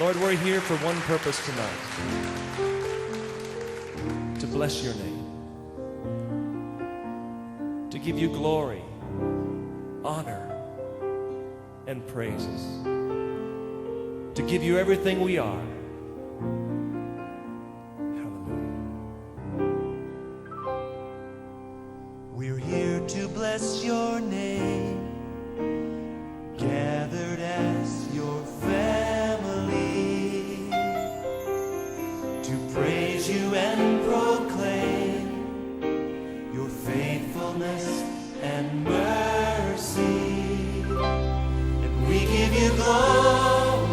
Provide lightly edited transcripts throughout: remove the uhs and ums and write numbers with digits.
Lord, we're here for one purpose tonight, to bless your name, to give you glory, honor, and praises, to give you everything we are. We're here to bless your name, gathered as your family, to praise you and proclaim your faithfulness and mercy. And we give you glory,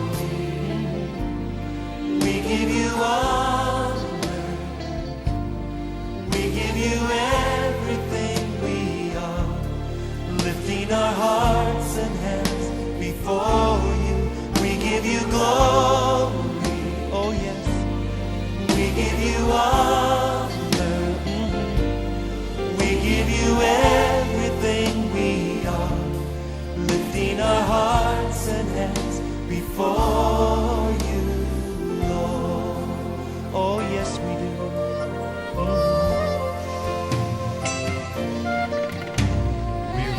we give you honor, we give you everything we are, lifting our hearts and hands before you. We give you glory, oh yes, we give you honor, we give you everything we are, lifting our hearts and hands before you, Lord. Oh yes, we do.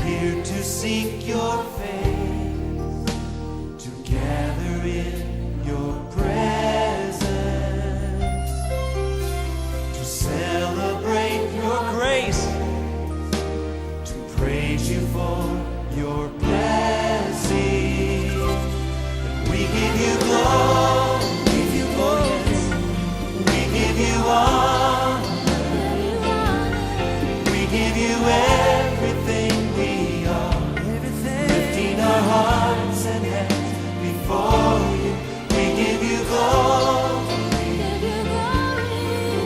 Here to seek your face, to gather in your presence, to celebrate your grace, to praise you for your blessing. And we give you glory, we give you honor, we give you everything we are, lifting our hearts and hands before you. We give you glory,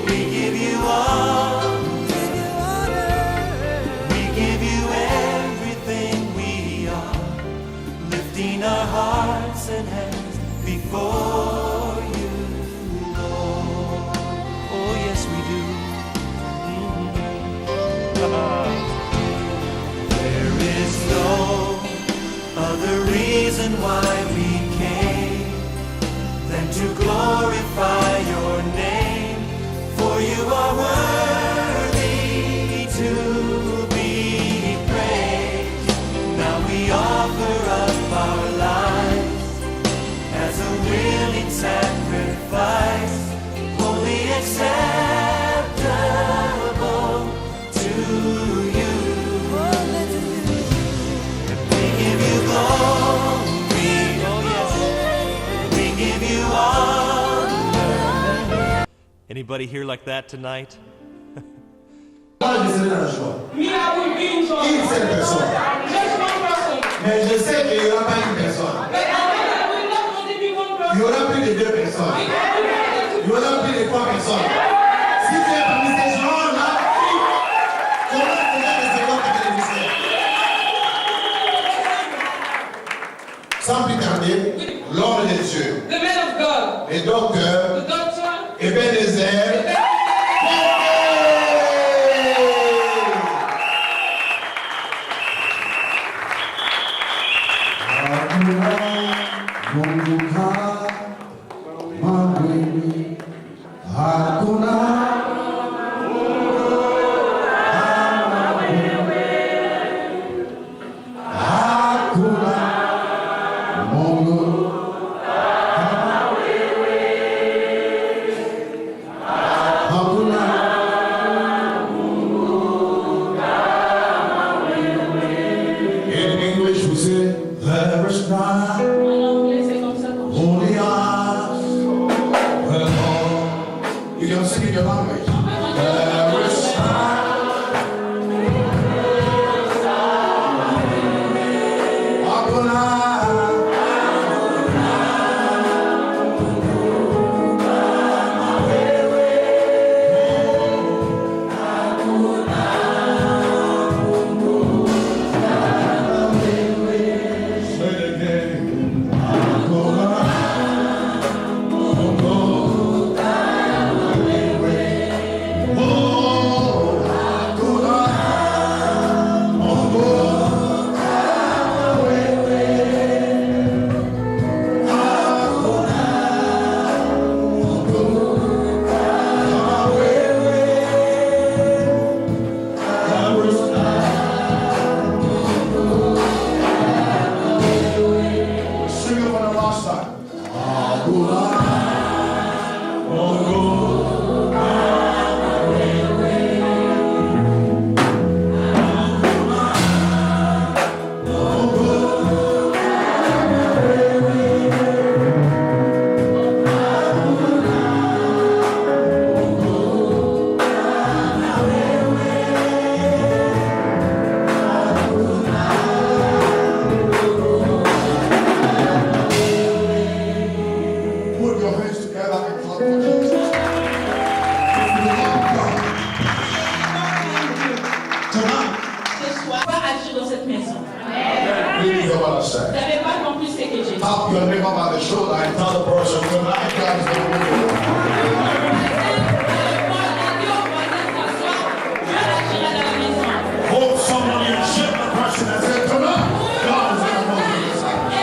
we give you honor, we give you everything we are, lifting our hearts and hands before you, Lord. Oh yes, we do. There is no other reason why we came than to glorify your name, for you are worthy to be praised. Now we offer up our lives as a willing sacrifice, wholly acceptable to you. We give you glory, oh yes, we give you honor. Anybody here like that tonight? Moi, je serai dans la joie. Une seule personne. Mais je sais qu'il n'y aura pas une personne. Il y aura plus de 2 personnes. Il y aura plus de 3 personnes. Si tu es parmi ces gens-là, comment peut-être que c'est votre bénéficiaire? Sans plus tarder, l'homme de Dieu, The man of God, le docteur, the doctor, Ebenezer, in English we say, there is none. en anglais c'est comme ça qu'on chante. Only us will know. You can sing in your language. There is none. Put your hands together and clap for Jesus. If you love God, tonight, Ce soir, va agir dans cette maison. you know what I Vous say. n'avez pas compris ce que j'ai dit. Tap your neighbor by the shoulder and tell the person tonight God is going to move. Hold somebody and shake the person and say tonight God is going to move in this house.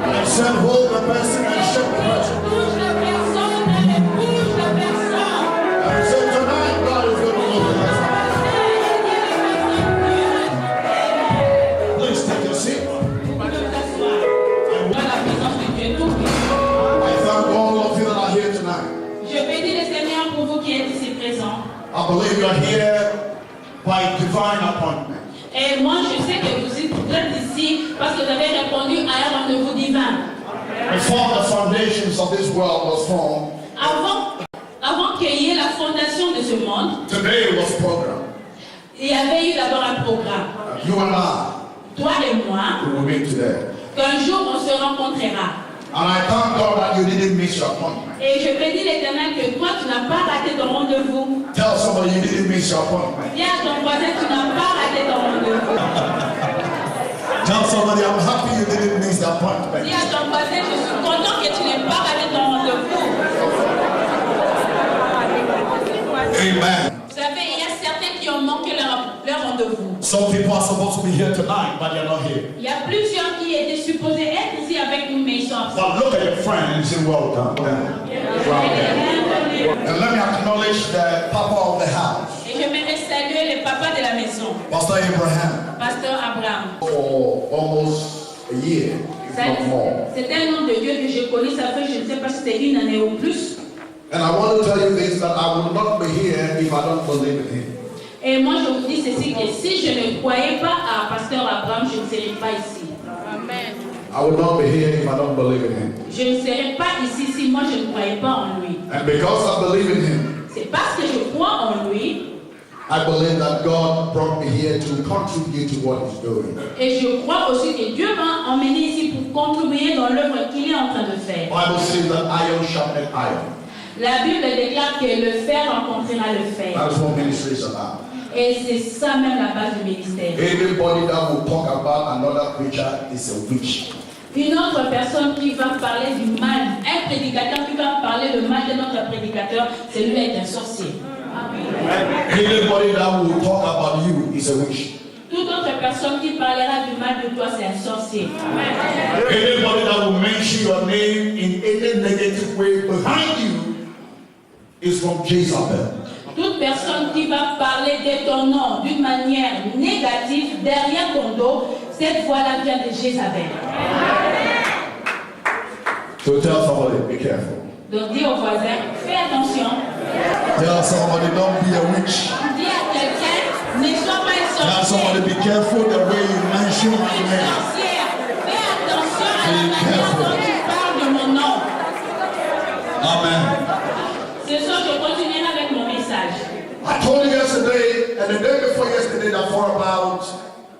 I said hold the person and shake the person. I said tonight God is going to move in this house. Please take your seat. I thank all of you that are here tonight. Je bénis le Seigneur pour vous qui êtes ici présents. I believe you are here by divine appointment. Et moi, je sais que vous êtes ici parce que vous avez répondu à un rendez-vous divin. Before the foundations of this world was formed, Avant qu'il y ait la fondation de ce monde, today was programmed. il y avait eu d'abord un programme. You and I Toi et moi, will meet today. qu'un jour on se rencontrera. And I thank God that you didn't miss your appointment. Et je bénis l'Éternel que toi, tu n'as pas raté ton rendez-vous. Tell somebody you didn't miss your appointment. Dis à ton voisin, tu n'as pas raté ton rendez-vous. Tell somebody I'm happy you didn't miss the appointment. Dis à ton voisin, je suis content que tu n'aies pas raté ton rendez-vous. Amen. Vous savez, il y a certains qui ont manqué leur rendez-vous. Some people are supposed to be here tonight, but they're not here. Il y a plusieurs qui étaient supposés être ici avec nous, mais ils sont absents. But look at your friend and say, welcome. And let me acknowledge the papa of the house, Et j'aimerais saluer le papa de la maison, Pastor Abraham, Pasteur Abraham. for almost a year, if not more. C'est un nom de Dieu que je connais, ça fait je ne sais pas si c'est une année ou plus. And I want to tell you this, that I will not be here if I don't believe in him. Et moi je vous dis ceci, que si je ne croyais pas à Pasteur Abraham, je ne serais pas ici. Amen. I will not be here if I don't believe in him. Je ne serais pas ici si moi je ne croyais pas en lui. And because I believe in him, C'est parce que je crois en lui I believe that God brought me here to contribute to what he's doing. et je crois aussi que Dieu m'a emmené ici pour contribuer dans l'œuvre qu'il est en train de faire. Bible says that iron sharpened iron. La Bible déclare que le fer rencontrera le fer. That's what ministry is about. Et c'est ça même la base du ministère. Anybody that will talk about another preacher is a witch. Une autre personne qui va parler du mal, un prédicateur qui va parler le mal de notre prédicateur, celui-là est un sorcier. Anybody that will talk about you is a witch. Toute autre personne qui parlera du mal de toi, c'est un sorcier. Anybody that will mention your name in any negative way behind you is from Jezebel. Toute personne qui va parler de ton nom d'une manière négative derrière ton dos, cette voix-là vient de Jézabel. So tell somebody, be careful. Donc dis au voisin, fais attention. Tell somebody, don't be a witch. Dis à quelqu'un, ne sois pas un Tell sorcier. somebody, be careful the way you mention my name. Sorcière, fais attention à la manière dont tu parles de mon nom. Amen. Ce soir, je continuerai avec mon message. I told you yesterday and the day before yesterday that for about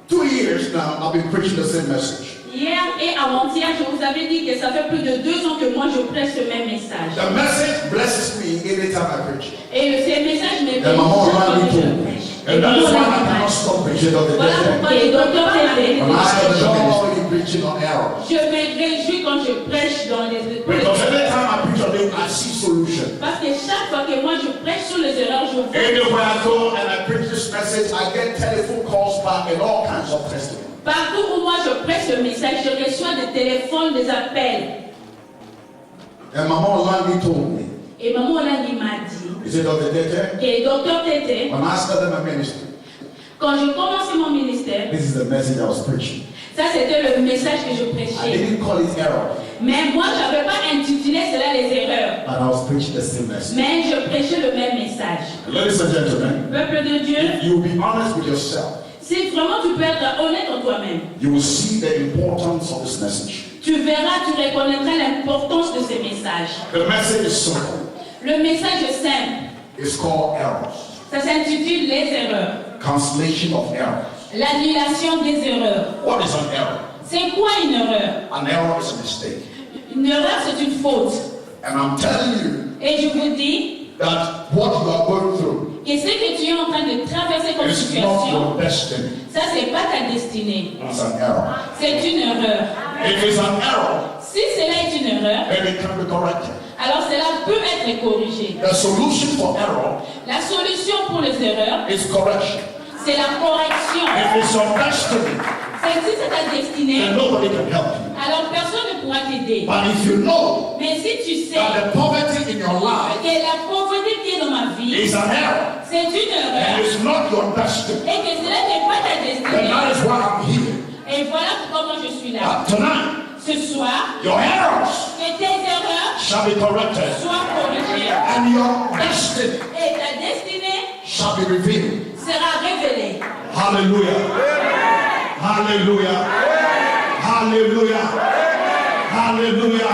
2 years now I've been preaching the same message. Hier et avant-hier, je vous avais dit que ça fait plus de 2 ans que moi je prêche ce même message. The message blesses me anytime I preach. Et ce message me And my mom bénit chaque fois ran me que je too. prêche. And that is why I cannot stop preaching on the Voilà day. pourquoi les docteurs TV, And I enjoy preaching on error. je me réjouis quand je prêche dans les Because every time I preach on it, I see solution. parce que chaque fois que moi je prêche sur les erreurs, je vois. Anywhere I go and I preach this message, I get telephone calls back and all kinds of testimonies. Partout où moi je prêche ce message, je reçois des téléphones, des appels. And my mom Landy told me, Et maman Olandi m'a dit he said, Dr. Tete, que docteur Tété, when I started my ministry, quand je commençais mon ministère, this is the message I was preaching. Ça, c'était le message que je I prêchais. didn't call it error, Mais moi, je n'avais pas intitulé cela les erreurs. but I was preaching the same message. Mais je prêchais le même message. Ladies and gentlemen, Peuple de Dieu, if you will be honest with yourself, si vraiment tu peux être honnête en toi-même, you will see the importance of this message. tu verras, tu reconnaîtras l'importance de ces messages. The message is simple. Le message est simple. It's called errors. Ça s'intitule les erreurs. Cancellation of errors. L'annulation des erreurs. What is an error? C'est quoi une erreur? An error is a mistake. Une erreur, c'est une faute. And I'm telling you Et je vous dis that what you are going through que ce que tu es en train de traverser comme is not situation, your destiny. ça, c'est pas ta destinée. It's an error. C'est une erreur. If it's an error, Si cela est une erreur, then it can be corrected. alors cela peut être corrigé. The solution for error La solution pour les erreurs, is correction. c'est la correction. If it's your destiny, Si c'est ta destinée, then nobody can help you. alors personne ne pourra t'aider. But if you know Mais si tu sais that the poverty in your life que la pauvreté qui est dans ma vie, is an error c'est une and erreur, it's not your destiny, et que cela n'est pas ta then destinée, that is why I'm here. et voilà pourquoi moi je suis là. Tonight, Ce soir, your errors que tes erreurs shall be corrected soient corrigées, and your destiny et ta destinée shall be revealed. sera révélée. Hallelujah. Hallelujah. Hallelujah. Hallelujah.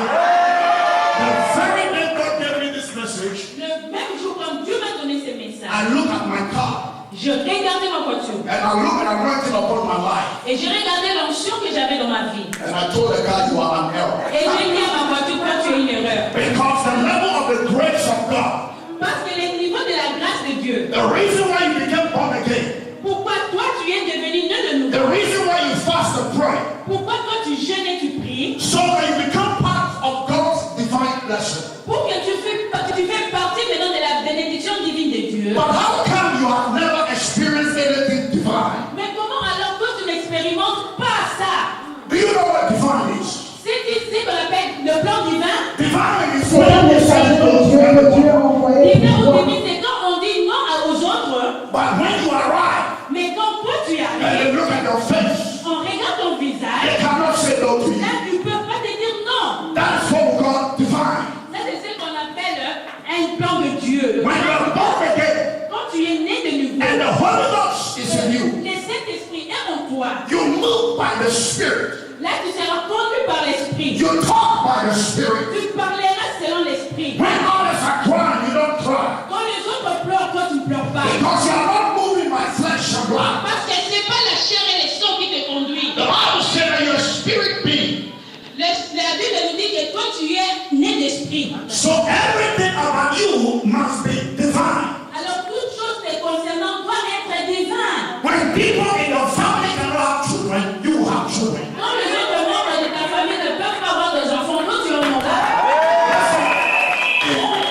The very day God gave me this message, Le même jour quand Dieu m'a donné ce message, I look at my car je regardais ma voiture and I look at anointing upon my life. et je regardais l'onction que j'avais dans ma vie. And I told the guy, you are an error. Et j'ai dit à ma voiture, toi tu es une erreur. Because the level of the grace of God, Parce que le niveau de la grâce de Dieu, the reason why you became born again, pourquoi toi tu es devenu né de nouveau, the reason why you fast and pray, pourquoi toi tu jeûnes et tu pries, so that you become part of God's divine blessing. pour que tu fais partie maintenant de la bénédiction divine de Dieu. But how come you have never experienced anything divine? Mais comment alors toi tu n'expérimentes pas ça? Do you know what divine is? C'est ici qu'on appelle le plan divin. Divine is C'est un messager de Dieu que Dieu a envoyé Divin pour ou toi. divin, c'est quand on dit non aux autres, But when you arrive mais quand toi tu and arrives, they look at your face, on regarde ton they visage, cannot say no to you. là tu ne peux pas te dire non. That's what we call divine. Ça c'est ce qu'on appelle un plan de Dieu. When you are born again Quand tu es né de nouveau, and the Holy Ghost is in you, le Saint-Esprit est en toi. you move by the Spirit. Là tu seras conduit par l'Esprit. You talk by the Spirit. Tu parleras selon l'Esprit. When others are crying, you don't cry. Quand les autres pleurent, toi tu ne pleures pas. Because you are not moving by flesh and blood. Parce que ce n'est pas la chair et le sang qui te conduit. The Bible says that you're a spirit being. La Bible nous dit que toi tu es né d'esprit. So everything about you must be divine. Alors toute chose te concernant doit être divin. When people in your family cannot have children, you have children. Quand les autres membres de ta famille ne peuvent pas avoir des enfants, toi tu en auras.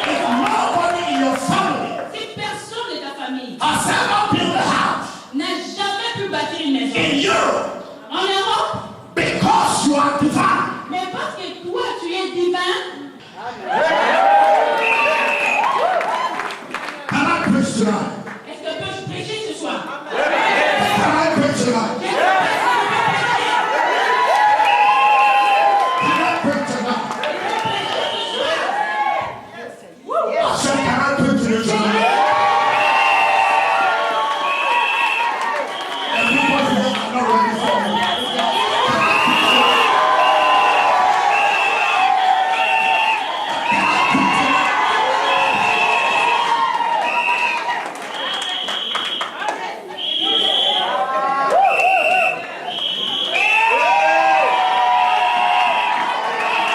If nobody in your family Si personne de ta famille has ever built a house n'a jamais pu bâtir une maison in Europe en Europe, because you are divine, mais parce que toi tu es divin, can I preach tonight? est-ce que peux-je prêcher ce soir? Can I preach tonight? Can I preach tonight? I said, can I preach to you tonight? Everybody here are not ready for me.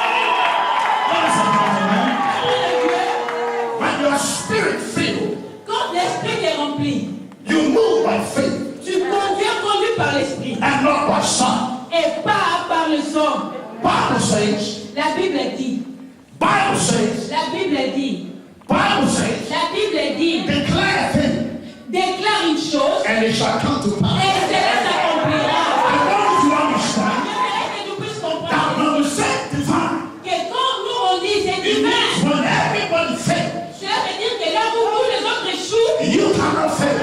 Ladies and gentlemen, when your spirit filled, quand l'esprit est rempli, you move by faith tu conduis par l'esprit and not by sight. et pas par le sang. Bible says, La Bible dit, Bible says, la Bible dit, Bible says, la Bible dit, declare a thing déclare une chose and it shall come to et pass. cela s'accomplira. I want you to understand J'aimerais que tu puisses that comprendre when we say divine, que quand nous on dit c'est it divin, means when everybody fails, cela veut dire que là où tous les autres échouent, you cannot fail.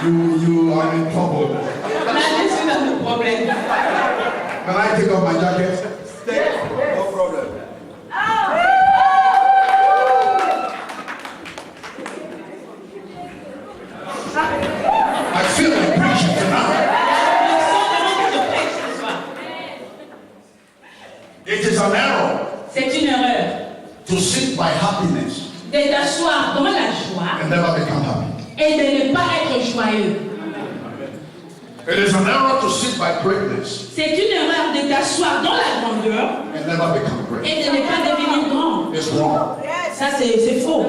You are in trouble. Là, je suis dans le problème. Can I take off my jacket? No problem. I feel like preaching tonight. It is an error C'est une erreur to sit by happiness de t'asseoir dans la joie and never become happy. et de ne pas être joyeux. It is an error to sit by greatness C'est une erreur de t'asseoir dans la grandeur and never become great. et de ne pas devenir grand. It's wrong. Ça, c'est faux.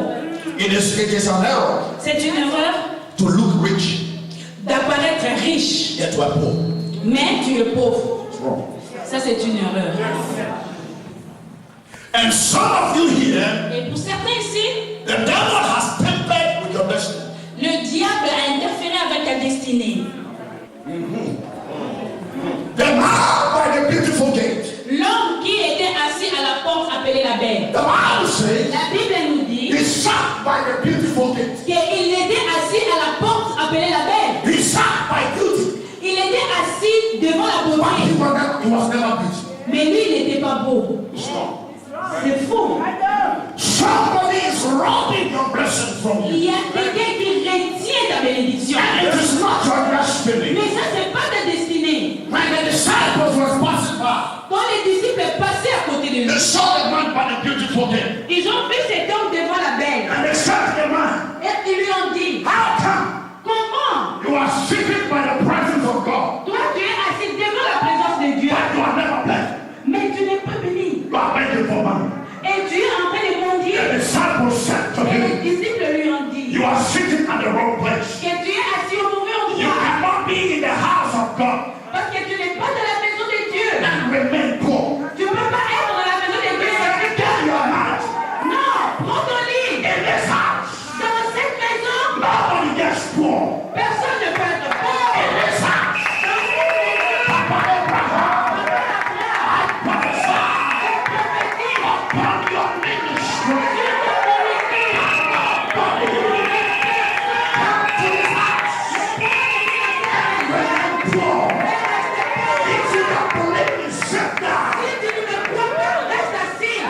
It is an error C'est une erreur to look rich d'apparaître riche, yet to are poor. mais tu es pauvre. It's wrong. Ça, c'est une erreur. And some of you here, Et pour certains ici, the devil has tempered with your destiny. le diable a interféré avec ta destinée. The man by the beautiful gate. L'homme qui était assis à la porte appelée la belle. The Bible says La Bible nous dit he sat by the beautiful gate. qu'il était assis à la porte appelée la belle. He sat by beauty, Il était assis devant la but beauté. he was never beautiful. Mais lui, il n'était pas beau. It's wrong. C'est faux. Somebody is robbing your blessing from Il you. y a quelqu'un qui retient ta bénédiction. And it is not your destiny. Mais ça, c'est pas ta destinée. When the disciples were passing by, Quand les disciples passaient à côté de they lui, saw the man by the beautiful gate. ils ont vu cet homme devant la belle. And they said to the man, Et ils lui ont dit, how come comment you are seated by the presence of God, toi tu es assis devant la présence de Dieu, but you are never blessed? mais tu n'es pas béni. You are begging for money. Et tu es en train de The mendier. disciples said to Et les him, disciples lui ont dit you are sitting at the wrong place. que tu es assis au mauvais You endroit. cannot be in the house of God Parce que tu n'es pas dans la maison de Dieu. and remain poor. Tu ne peux pas être dans la maison de Dieu. Get your mat Non, prends ton lit. in this house. Dans cette maison, Nobody gets poor personne ne peut être pauvre. in this house. Papa Abraham, I prophesy upon your ministry. Nobody come to this house and remain poor. If you don't believe me, sit down. Si tu ne me crois pas, reste assis.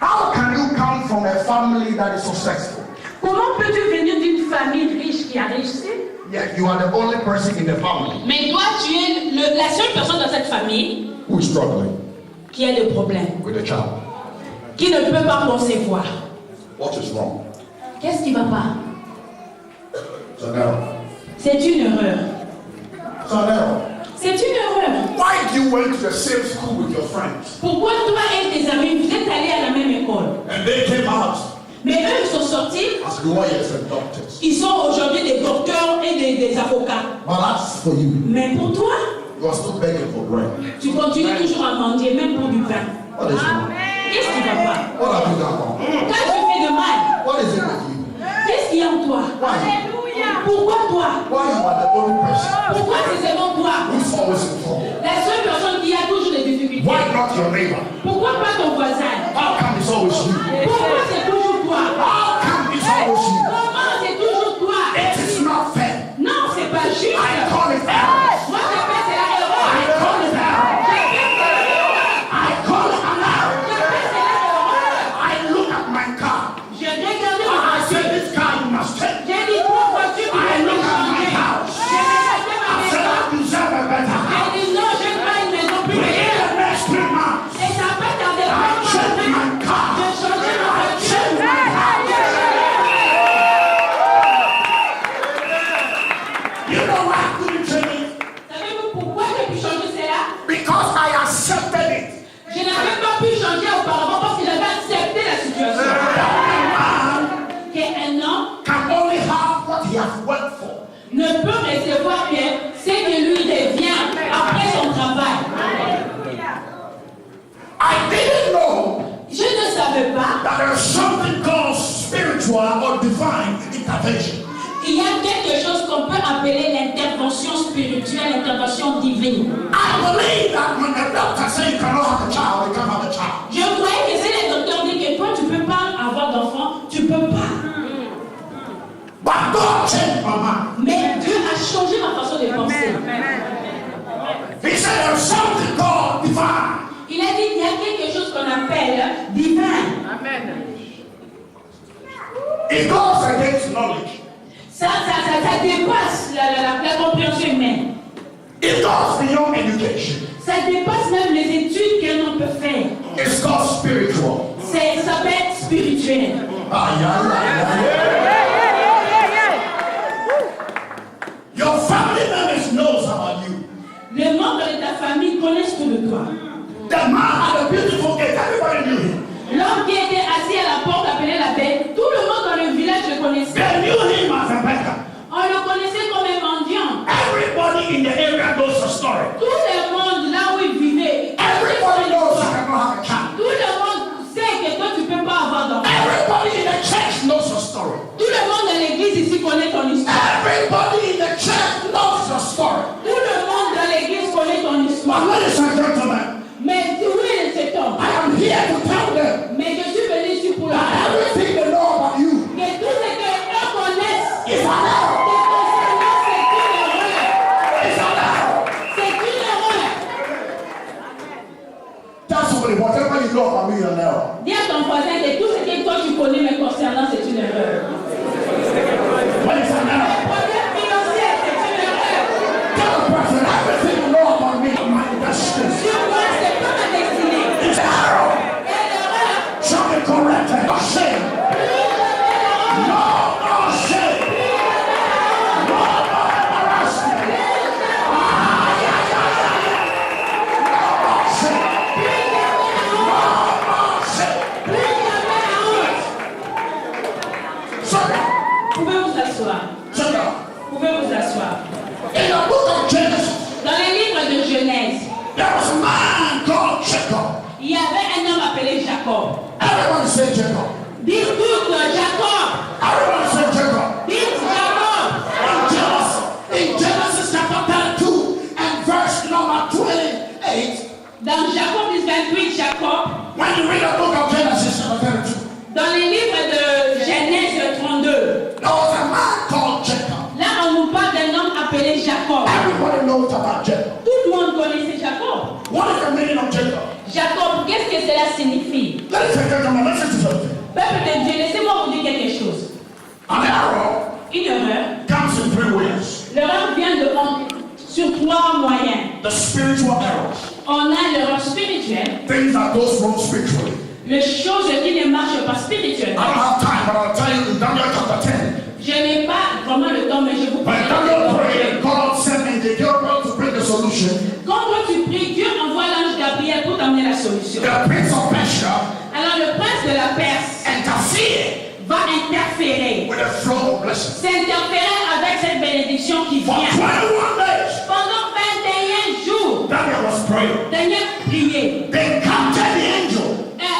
How can you come from a family that is successful? Comment peux-tu venir d'une famille riche qui a réussi? Yet you are the only person in the family Mais toi, tu es la seule personne dans cette famille who is struggling qui a des problèmes, with a child. qui ne peut pas concevoir. What is wrong? Qu'est-ce qui ne va pas? It's an error. C'est une erreur. It's an error. C'est une erreur. Why do you went to the same school with your friends Pourquoi toi et tes amis, vous êtes allés à la même école? and they came out Mais eux, ils sont sortis, as lawyers and doctors? ils sont aujourd'hui des docteurs et des avocats. But that's for you. Mais pour toi, You are still begging for bread. tu continues toujours à mendier, même pour du pain. What is wrong? Qu'est-ce qui ne va pas? What have you done wrong? Quand tu fais de mal, What is it with you? qu'est-ce qu'il y a en toi? Pourquoi toi? Why you are the only person Pourquoi c'est seulement toi? who's always in trouble? La seule personne qui a toujours des difficultés. Why not your neighbor? Pourquoi pas ton voisin? How come it's always you? Pourquoi c'est toujours toi? How come it's always you? Comment c'est toujours toi? It is not fair. Non, c'est pas juste. I call it error. Moi, j'appelle c'est la I erreur. call it error. I call it an error. J'appelle c'est la erreur. I look at my car. J'ai regardé I ma said, voiture. this car you must take. J'ai dit trois voitures qui I m'ont look at my changé. house. J'ai regardé ma I said, maison. I deserve a better J'ai house. dit non, je veux pas une maison plus Within belle. the next 3 months, Et ça n'a pas tardé. I changed my car. J'ai changé ma I voiture. changed my house. You know why I couldn't change it? Savez-vous pourquoi j'ai pu changer cela? Because I accepted it. Je n'avais pas pu changer auparavant parce que j'avais accepté la situation. Man Qu'un homme can only have what he has worked for. ne peut recevoir que ce que lui devient après son travail. I didn't know Je ne savais pas that there's something called spiritual or divine in intervention. Il y a quelque chose qu'on peut appeler l'intervention spirituelle, l'intervention divine. I believe that when the doctor says you cannot have a child, you can't have a child. Je croyais que si les docteurs disent que toi tu peux pas avoir d'enfant, tu peux pas. But God changed my mind. Mais Dieu a changé ma façon de penser. He said there's something called divine. Il a dit qu'il y a quelque chose qu'on appelle divin. It goes against knowledge. Ça dépasse la compréhension humaine. It goes beyond education. Ça dépasse même les études qu'un homme peut faire. It's called spiritual. Ça peut être spirituel. Your family members knows about you. Les membres de ta famille connaissent tout de toi. The man had a beautiful gate. Everybody knew him. L'homme qui était assis à la porte appelé la bête, tout le monde dans le village le connaissait. They knew him as a beggar. On le connaissait comme un mendiant. Everybody in the area knows the story. Tout le monde là où il vivait, Everybody knows you cannot have a child. tout le monde sait que toi tu peux pas avoir d'enfant. Everybody in the church knows your story. Tout le monde dans l'église ici connaît ton histoire. Everybody in the church knows your story. Tout le monde dans l'église connaît ton But histoire. ladies and gentlemen, Mais où est cet homme? I am here to tell them Mais je suis venu ici pour leur that dire everything they know about you que tout ce qu'eux connaissent is an error. te concernant, c'est une erreur. It's an error. C'est une erreur. Tell somebody whatever you know about me is an error. Dis à ton voisin que tout ce que toi tu connais me concernant, c'est une erreur. What is an error? Le problème financier, c'est une erreur. Tell the person everything you know about me is my destiny. Sur moi, c'est pas ma destinée. It's an error. Et l'erreur, Shall be corrected. No shame. No, no shame. No, no embarrassment. No shame. No shame. plus jamais la honte. Sorry. Pouvez vous asseoir. Sit down. Pouvez vous asseoir. In the book of Genesis, Dans les livres de Genèse, there was a man called Jacob. il y avait un homme appelé Jacob. Everyone say Jacob. Dites tous Jacob. Everyone say Jacob. Dites Jacob. In Genesis chapter 32 and verse number 28, Dans Jacob 28, Jacob, when you read the book of Genesis chapter 32, dans les livres de Genèse 32, there was a man called Jacob. là on nous parle d'un homme appelé Jacob. Everybody knows about Jacob. Tout le monde connaissait Jacob. What is the meaning of Jacob? Jacob, qu'est-ce que cela signifie? Ladies and gentlemen, listen to something. Peuple de Dieu, laissez-moi vous dire quelque chose. An error Une erreur, comes in three ways. l'erreur vient sur trois moyens. The spiritual errors, On a l'erreur spirituelle, things that goes wrong spiritually. les choses qui ne marchent pas I spirituellement. don't have time, but I'll tell you in Daniel chapter 10. Je n'ai pas vraiment le temps, mais je vous When Daniel prayed and God sent me the Gabriel to bring the solution, Quand toi tu pries, Dieu envoie l'ange Gabriel pour t'amener la solution. the prince of Persia Alors le prince de la Perse interfered va interférer. with the flow of blessings. S'interférer avec cette bénédiction qui For vient. 21 days, Pendant 21 jours, Daniel was praying. Daniel priait. They captured the angel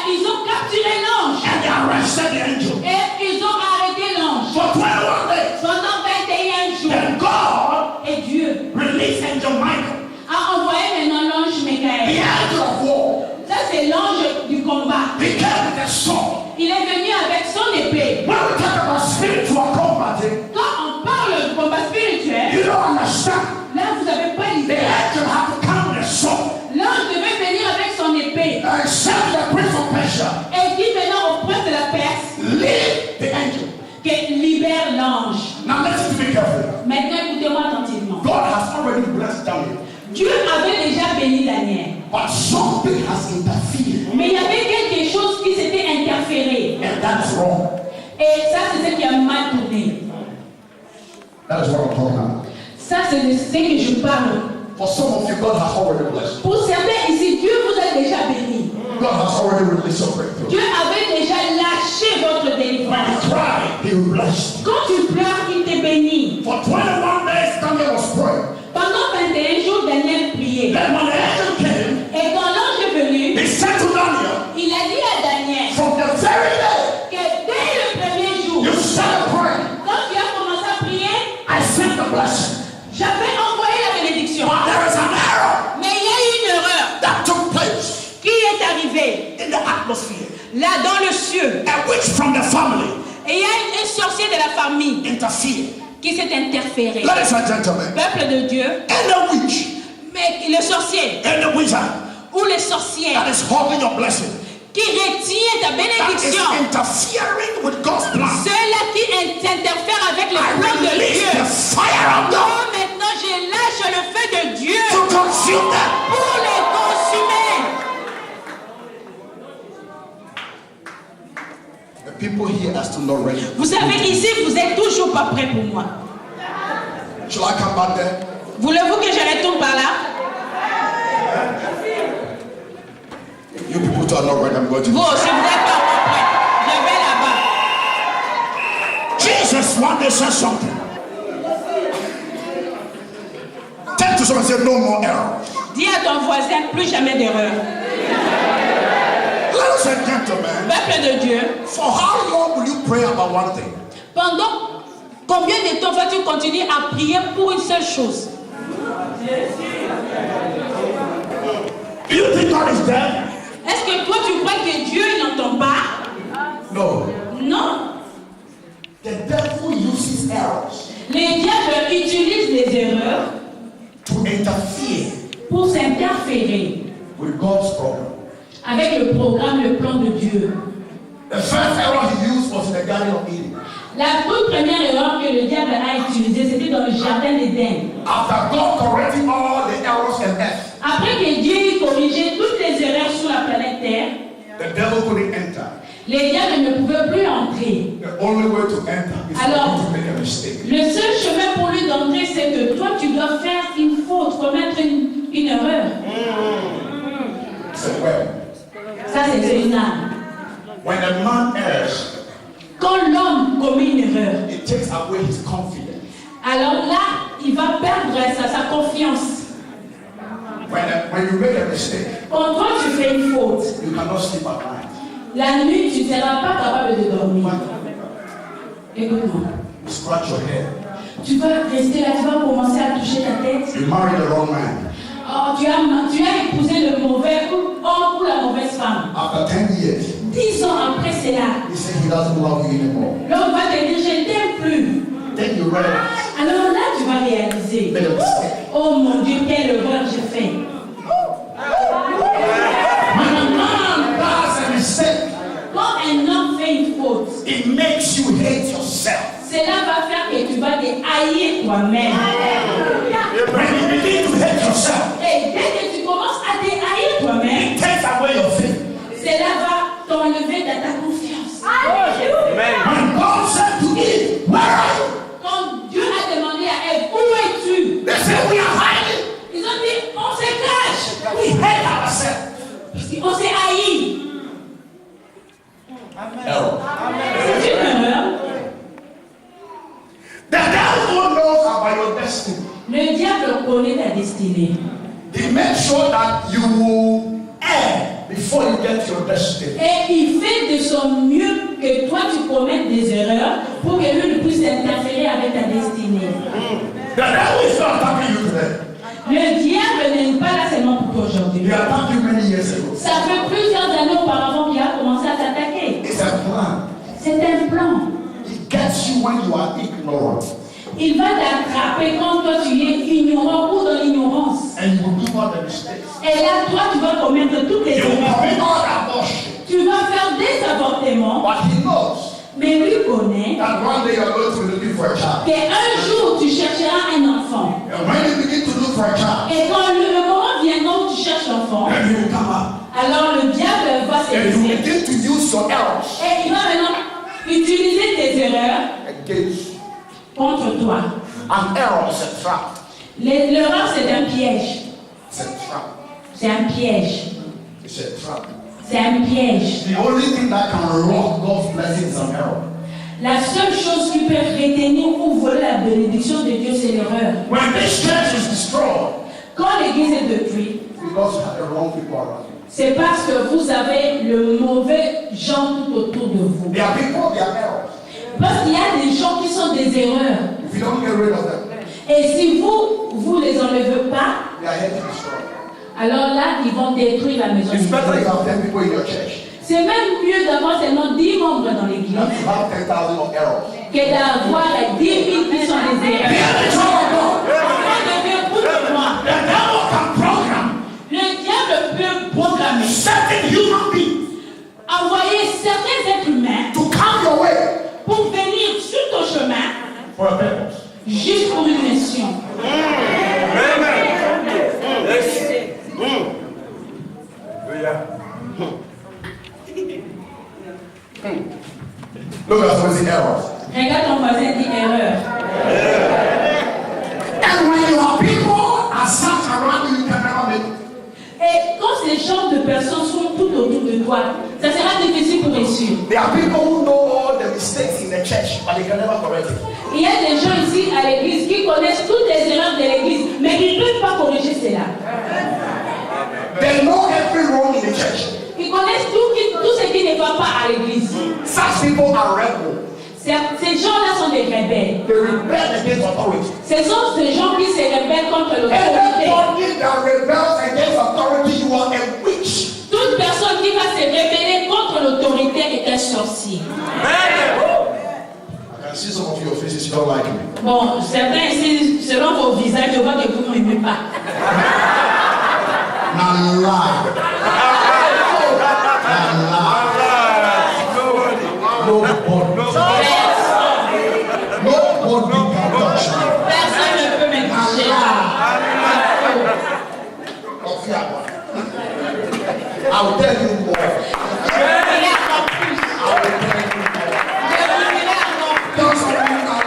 Ils ont capturé l'ange and they arrested the angel. et ils ont arrêté l'ange. For 21 days, Pendant 21 jours. then God Et Dieu released angel Michael, a envoyé maintenant l'ange the Michael. angel of war. Ça c'est l'ange du combat. He came with a sword. Il est venu avec son épée. When we talk about spiritual combating, Quand on parle du combat spirituel, you don't understand. là vous n'avez pas The l'idée. angel had to come with a sword L'ange devait venir avec son épée and send the prince of Persia, et dit maintenant au prince de la Perse lead the angel. que libère l'ange. Now listen to me carefully. Maintenant écoutez-moi attentivement. God has already blessed Daniel, Dieu avait déjà béni Daniel, but something has interfered, mais il y avait quelque chose qui s'était interféré. and that's wrong. Et ça c'est ce qui a mal tourné. That is what I'm talking about. Ça c'est de ce que je parle. For some of you, God has already blessed. Pour certains ici, Dieu vous a déjà béni. God has already released your breakthrough. Dieu avait déjà lâché votre When you délivrance. cry, He will bless you. Quand tu pleures, il te bénit. For 21 days, Daniel was praying. Pendant 21 jours, Daniel priait. Then when the angel came, Et quand l'ange est venu, he said to Daniel, il a dit à Daniel from the very day que dès le premier jour, you started praying, quand tu blessing. J'avais envoyé la bénédiction. But there is an error Mais il y a eu une erreur that took place qui est arrivée in the atmosphere. là dans le cieux. A witch from the family Et il y a un sorcier de la famille interfered. qui s'est interféré. Ladies and gentlemen, Peuple de Dieu, any witch, mais le sorcier any wizard ou les sorcières that is holding your blessing, qui retient ta that is bénédiction, interfering with God's plan, ceux-là qui interfèrent avec le plan I de release Dieu. the fire of God Oh, maintenant je lâche le feu de Dieu to consume them. pour les consumer. The people here are still not ready. Vous savez, ici, vous êtes toujours pas prêts pour moi. Shall I come back there? Voulez-vous que je retourne par là? You people too are not ready. I'm going to. Vous aussi, vous n'êtes pas encore prêts. Je vais là-bas. Jesus one day said something. Tell to someone, say no more error. Dis à ton voisin, plus jamais d'erreur. Ladies and gentlemen, Peuple de Dieu, for how long will you pray about one thing? pendant combien de temps vas-tu continuer à prier pour une seule chose? Do you think God is dead? Est-ce que toi tu crois que Dieu n'entend pas? No. Non. The devil uses errors Les diables utilisent les erreurs to interfere pour s'interférer with God's program. avec le programme, le plan de Dieu. The first error he used was in the Garden of Eden. La toute première erreur que le diable a utilisée, c'était dans le jardin d'Éden. After God correcting all the errors on earth, Après que Dieu ait corrigé toutes les erreurs sur la planète Terre, the devil couldn't enter. les diables ne pouvaient plus entrer. The only way to enter is for Alors, you to make a mistake. Le seul chemin pour lui d'entrer, c'est que toi, tu dois faire une faute, commettre une erreur. It's a web. Ça, c'est une âme. When a man errs, Quand l'homme commet une erreur, it takes away his confidence. alors là, il va perdre sa confiance. When you make a mistake, Quand toi, tu fais une faute, you cannot sleep at night. la nuit, tu ne seras pas capable de dormir. Écoute-moi. You scratch your head. Tu vas rester là, tu vas commencer à toucher ta tête. You marry the wrong man. Oh, tu as épousé le mauvais homme ou la mauvaise femme. After 10 years, 10 ans après, c'est là. he said he doesn't love you anymore. L'homme va te dire, je ne t'aime plus. Then you realize, Alors là, tu vas réaliser. made a mistake. Oh mon Dieu, quelle erreur j'ai fait. When a man does a mistake, Quand un homme fait une faute, it makes you hate yourself. cela va faire que tu vas te haïr toi-même. When you begin to hate yourself, Et dès que tu commences à te haïr toi-même, it takes away your faith. cela va t'enlever de ta confiance. When God said to Eve, where are you? Quand Dieu a demandé à Ève, où es-tu? They said, we are hiding. Ils ont dit, on se cache. We hate ourselves. On s'est haï. Error. C'est une erreur. The devil knows about your destiny. Le diable connaît ta destinée. He makes sure that you will err before you get to your destiny. Et il fait de son mieux que toi tu commettes des erreurs pour que lui ne puisse interférer avec ta destinée. The devil is not attacking you today. Le diable n'est pas là seulement pour toi aujourd'hui. He attacked you many years ago. Ça fait plusieurs années auparavant qu'il a commencé à t'attaquer. It's a plan. C'est un plan. He gets you when you are ignorant. Il va t'attraper quand toi tu es ignorant ou dans l'ignorance. And you will do all the mistakes. Et là, toi tu vas commettre toutes les You will erreurs. commit all the abortion. Tu vas faire des avortements, But he knows mais lui connaît that one day you are going to be looking for a child. qu'un jour tu chercheras un enfant. And when you begin to look for a child, Et quand le moment viendra où tu cherches l'enfant, then he will come up. alors le diable va se And you laisser. begin to use your errors Et il va maintenant utiliser tes erreurs against you. contre toi. An error is a trap. L'erreur, c'est un piège. It's a trap. C'est un piège. It's a trap. C'est un piège. The only thing that can lock God's blessings is an error. La seule chose qui peut retenir ou voler la bénédiction de Dieu, c'est l'erreur. When this church is destroyed, Quand l'église est détruite, because you have the wrong people around you. c'est parce que vous avez le mauvais gens tout autour de vous. There are people, they are errors. Parce qu'il y a des gens qui sont des erreurs. If you don't get rid of them, Et si vous les enlevez pas, They are here to destroy. alors là, ils vont détruire la maison. It's better you have 10 people in your church C'est même mieux d'avoir seulement 10 membres dans l'église than to have 10,000 of errors. que d'avoir 10 000 qui sont des erreurs. The devil can program Le diable peut programmer, certain human beings envoyer certains êtres humains to come your way pour venir sur ton chemin for a purpose. juste pour une mission. Look at somebody's errors. Regarde ton voisin dit erreur. And when you have people as such around you, you can never make it. Et quand ces genres de personnes sont tout autour de toi, ça sera difficile pour réussir. There are people who know all the mistakes in the church, but they can never correct it. Il y a des gens ici à l'église qui connaissent toutes les erreurs de l'église, mais qui ne peuvent pas corriger cela. They know every wrong in the church. Ils connaissent tout ce qui ne va pas à l'église. Such people are rebels. Ces gens-là sont des rebelles. They rebel against authority. Ce sont ces gens qui se rebellent contre l'autorité. Anybody that rebels against authority, you are a witch. Toute personne qui va se rebeller contre l'autorité est un sorcier. I can see some of your faces, you don't like me. Bon, certains ici, selon vos visages, je vois que vous ne m'aimez pas. Now lie. Now lie. Nobody can touch me. Personne ne peut me toucher. I will tell you more. Je vous dirai encore plus. Je vous dirai encore plus. Don't say you can lie.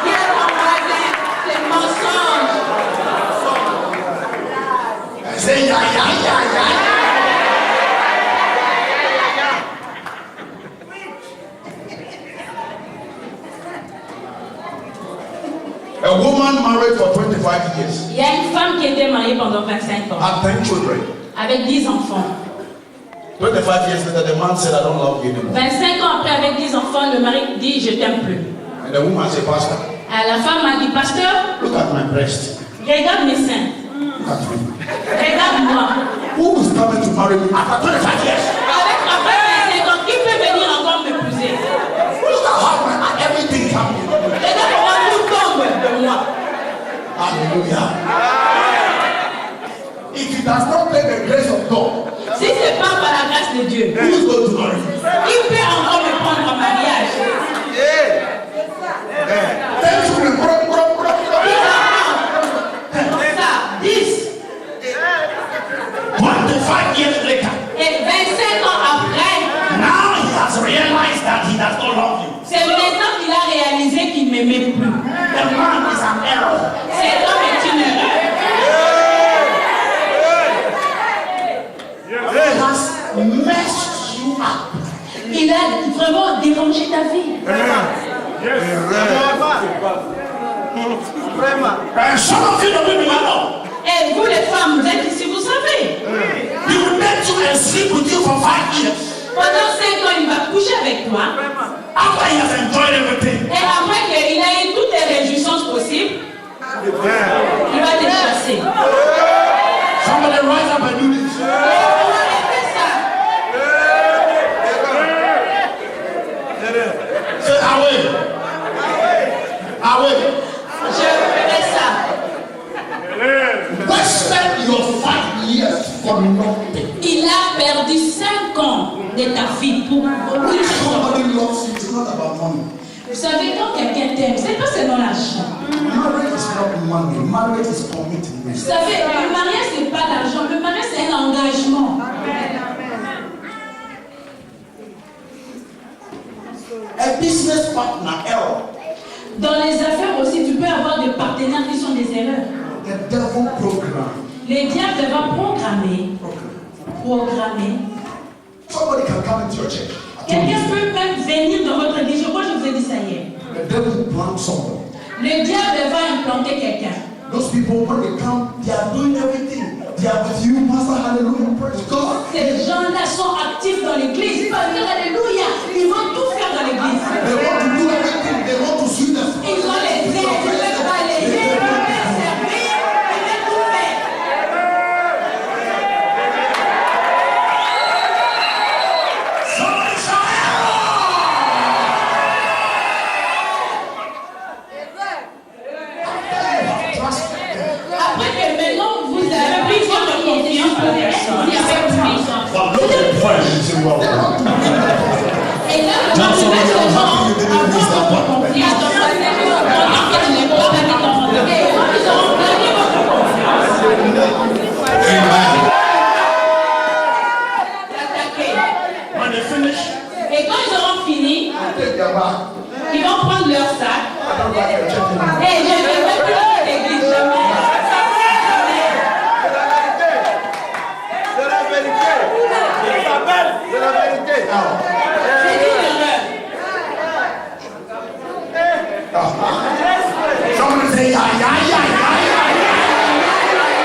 Il y a ton voisin, c'est mensonge. Say yeah, yeah, yeah, yeah. A woman married for 25 years, Il y a une femme qui était mariée pendant 25 ans, had 10 children. avec 10 enfants. 25 years later, the man said, I don't love you anymore. 25 ans après, avec 10 enfants, le mari dit, je t'aime plus. And the woman said, Pastor, La femme a dit, pasteur, look at my breast. regarde mes seins. Look at me. Regarde-moi. Who is coming to marry me after 25 years? Après 25 ans, qui peut venir encore m'épouser? Look at how everything is happening. Regarde comment tout tombe de moi. Hallelujah. If it does not take the grace of God, Si ce n'est pas par la grâce de Dieu, who is going to marry me? qui peut encore me prendre en mariage? 10 children, bro. 10. 25 years later, Et 25 ans après, now he has realized that he does not love you. c'est maintenant qu'il a réalisé qu'il ne m'aimait plus. The man is an error. Cet homme est une erreur. He has messed you up. Il a vraiment dérangé ta vie. And some of you don't even know. Et vous les femmes, vous êtes ici, vous savez. He will let you and sleep with you for 5 years. Pendant 5 ans, il va coucher avec toi. After he has enjoyed everything, Et après qu'il a eu toutes les réjouissances possibles, il va te chasser. somebody rise up and do this. Arrêtez ça. Say, away. Away. Je ferai ça. Wasted your 5 years for nothing. Il a perdu 5 ans de ta vie pour When une chose. somebody loves you, it's not about money. Vous savez, quand quelqu'un t'aime, c'est pas seulement l'argent. Marriage is not money. Marriage is Vous commitment. savez, le mariage, c'est pas l'argent. Le mariage, c'est un engagement. A business partner error. Dans les affaires aussi, tu peux avoir des partenaires qui sont des erreurs. The devil program. Les diables vont programmer. Somebody can come into your church. Quelqu'un peut même venir dans votre église. Moi, je vous ai dit ça hier. The devil plants somebody. Le diable va implanter quelqu'un. Those people, when they come, they are doing everything. They are with you, Pastor. Hallelujah. Praise God. Ces gens-là sont actifs dans l'église. Ils vont dire Alléluia. Ils vont tout faire dans l'église. They want to do everything. They want to sweep the floor. Ils vont les aider, ils veulent balayer. But look at the French and say, well, Et là, je Tell pense que somebody else les how gens you didn't miss that part. compris à ton passé, ils ont compris que tu n'es pas avec ton Dieu. Et quand ils auront gagné votre confiance, Amen. attaquez. When they finish, Et quand ils auront fini, take their bag. ils vont prendre leur sac. I don't like your checking. Et je ne vais plus dans l'église jamais. C'est la vérité. C'est la vérité. C'est une erreur. Somebody say, yeah, yeah, yeah, yeah, yeah.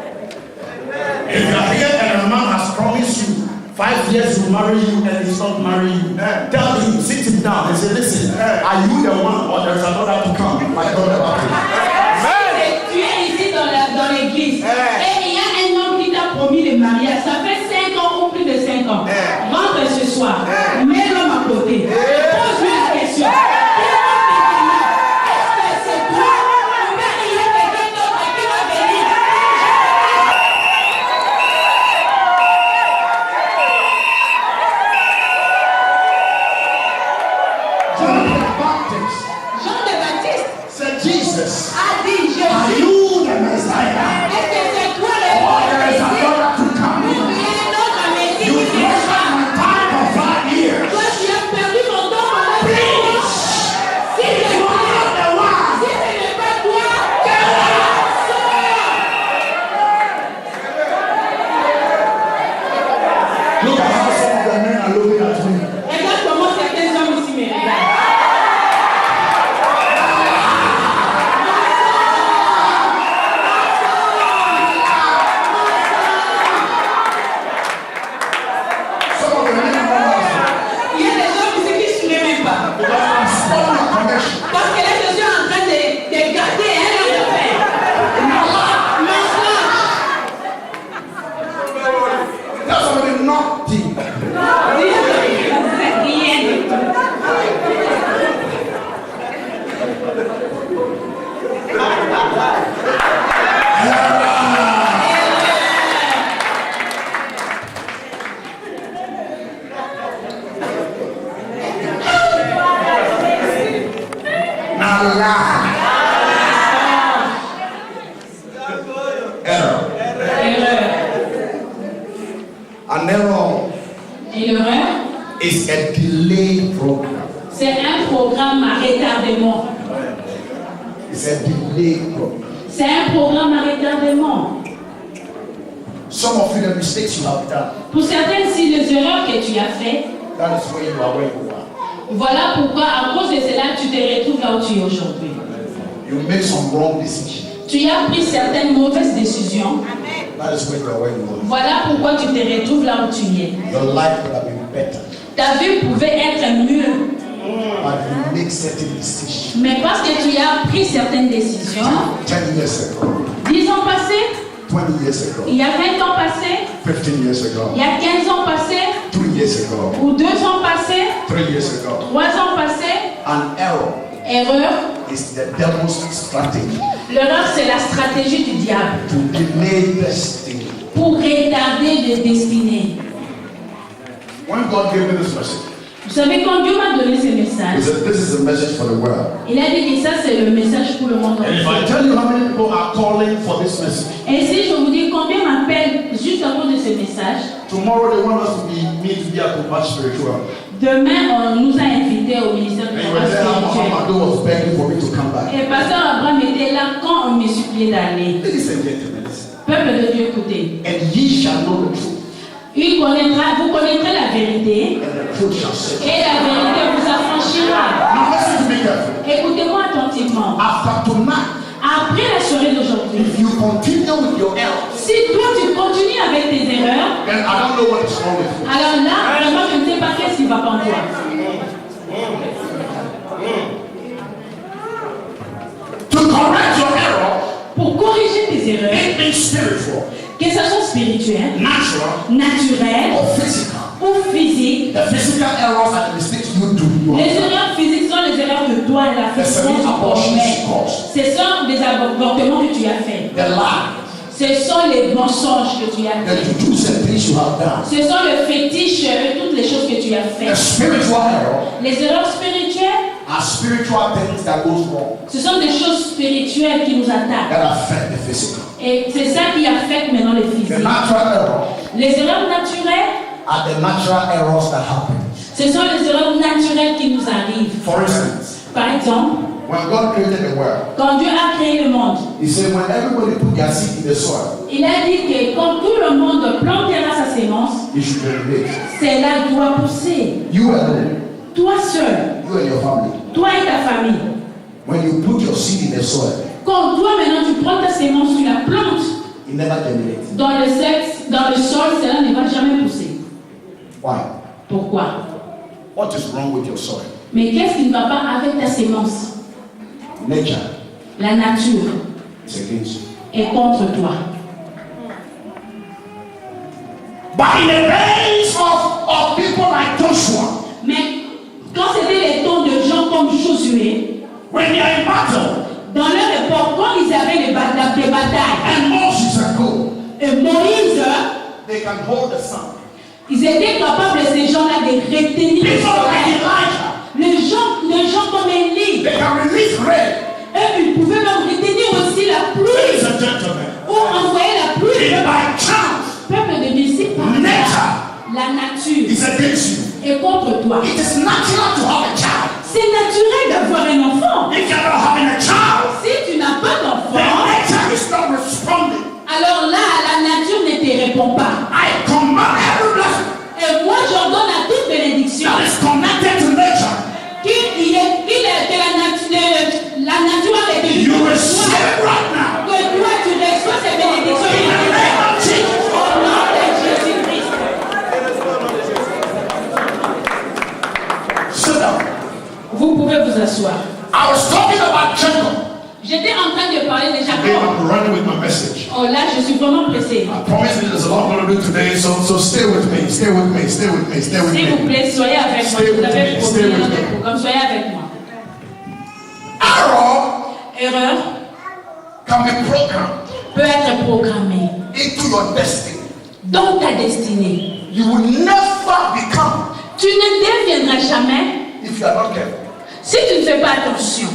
If you are here and a man has promised you 5 years to marry you and he's not marrying you, tell him, sit him down and say, listen, are you the one or there's another to come? My brother. Tu es ici dans l'église et il y a un homme qui t'a promis le mariage. Ça fait 5 ans ou plus de 5 ans. Rentre ce soir, mets l'homme à côté. Pose-lui la question. Est-ce que c'est toi ou bien il y a quelqu'un d'autre qui va venir? John the Baptist Jean le Baptiste said, Jesus, a dit are Jésus, you the Messiah? est-ce que c'est toi le Or there is Messie? another to come? Il y a un autre Messie You qui vient. wasted my time for 5 years. Toi, tu as perdu mon temps pendant 5 ans. Si ce n'est You are pas not the one. si ce n'est pas toi, sors. Look at how some of the men are looking at me. Regarde comment certains hommes ici me regardent. Some of the men are not laughing. Il y a des hommes ici qui ne sourient même pas. Because I'm spoiling your connection. Parce que là, je suis en train de garder un homme de paix. Mensonge. That's already nothing. Rien du tout. Now lie. Error. Erreur. An error Et l'erreur, is a delay program. c'est un programme à retardement. It's a delay program. C'est un programme à retardement. Some of you, the mistakes you have done, Pour certaines, si les erreurs que tu as faites, that is where you are where you are. voilà pourquoi, à cause de cela, tu te retrouves là où tu es aujourd'hui. You make some wrong decisions. Tu as pris certaines mauvaises décisions. That is where you are where you are. Voilà pourquoi tu te retrouves là où tu es. Your life would have been better, Ta vie pouvait être mieux, but you make certain decisions. mais parce que tu as pris certaines décisions, 10 years ago, 10 ans passés, 20 years ago, il y a 20 ans passés, 15 years ago, il y a 15 ans passés, 2 years ago, ou 2 ans passés, 3 years ago. 3 ans passés, An error erreur. is the devil's strategy L'erreur, c'est la stratégie du diable to delay destiny. pour retarder des destinées. When God gave me this message, Vous savez, quand Dieu m'a donné ce He message, said, this is a message for the world. il a dit que ça, c'est le message pour le monde And if I entier. tell you how many people are calling for this message, Et si je vous dis combien m'appellent juste à cause de ce message, tomorrow they want us to be me to be at the match spiritual. demain, on nous a invités au ministère And du you were combat there, spirituel. Amado was begging for me to come back. Et pasteur Abraham était là quand on me suppliait d'aller. Ladies and gentlemen, listen. Peuple de Dieu, écoutez. And ye shall know the truth, Vous connaîtrez la vérité and the truth shall set you. et la vérité vous affranchira. Now listen to me carefully. Écoutez-moi attentivement. After tonight, Après la soirée d'aujourd'hui, if you continue with your errors, si toi tu continues avec tes erreurs, then I don't know what is wrong with you. alors là, vraiment, je ne sais pas qu'est-ce qui va pas en toi. To correct your error, Pour corriger tes erreurs, it means spiritual, que ce soit spirituel, natural, naturel or physical. ou physique, The physical errors are the mistakes you do. les erreurs physiques sont les erreurs que toi, la The fécondation seven du abortions corps-mère, caused. ce sont des avortements que tu as fait. The lies. Ce sont les mensonges que tu as The fait. to-dos and things you have done. Ce sont le fétiche et toutes les choses que tu as The fait. spiritual error Les erreurs spirituelles, are spiritual things that goes wrong ce sont des choses spirituelles qui nous attaquent. that affect the physical. Et c'est ça qui affecte maintenant les The physiques. natural error Les erreurs naturelles, are the natural errors that happen. ce sont les erreurs naturelles qui nous arrivent. For instance, Par exemple, when God created the world, quand Dieu a créé le monde, He said, when everybody put their seed in the soil, il a dit que quand tout le monde plantera sa sémence, it should germinate. celle-là doit pousser. You alone, Toi seul, you and your family, toi et ta famille. when you put your seed in the soil, Quand toi maintenant tu prends ta sémence, tu la plantes it never germinates. dans le sol, cela ne va jamais pousser. Why? Pourquoi? What is wrong with your soil? Mais qu'est-ce qui ne va pas avec ta sémence? Nature La nature is against you. est contre toi. But in the days of people like Joshua, Mais quand c'était les temps de gens comme Josué, when they are in battle, dans leur époque, quand ils avaient des batailles, and Moses and go, et Moïse, they can hold the sun. ils étaient capables, ces gens-là, de retenir le People like soleil. Elijah, Les gens comme Élie, they can release rain. eux, ils pouvaient même retenir aussi la Ladies pluie, and gentlemen, ou envoyer la pluie. if by chance Peuple de Dieu, c'est par nature la nature is against you, est contre toi. it is natural to have a child. C'est naturel d'avoir un enfant. If you're not having a child, Si tu n'as pas the d'enfant, nature is not responding. alors là, la nature ne te répond pas. I command every blessing Et moi, j'ordonne à toute bénédiction that is connected to nature, que la nature a été you receive it right now. que toi, tu reçois ces bénédictions In the name of Jesus. au nom de Jésus-Christ. Sit down. Vous pouvez vous asseoir. I was talking about Jacob. J'étais en train de parler de Today Jacob. I'm running with my message. Oh là, je suis vraiment pressée. I promise you there's a lot I'm going to do today, so stay with me, stay with me, stay with me, stay with S'il vous me. plaît, soyez avec moi. Stay Vous with avez me, promis stay with notre me. programme. Soyez avec moi. Error Erreur can be programmed peut être programmée into your destiny. dans ta destinée. You will never become Tu ne deviendras jamais if you are not careful. si tu ne fais pas attention.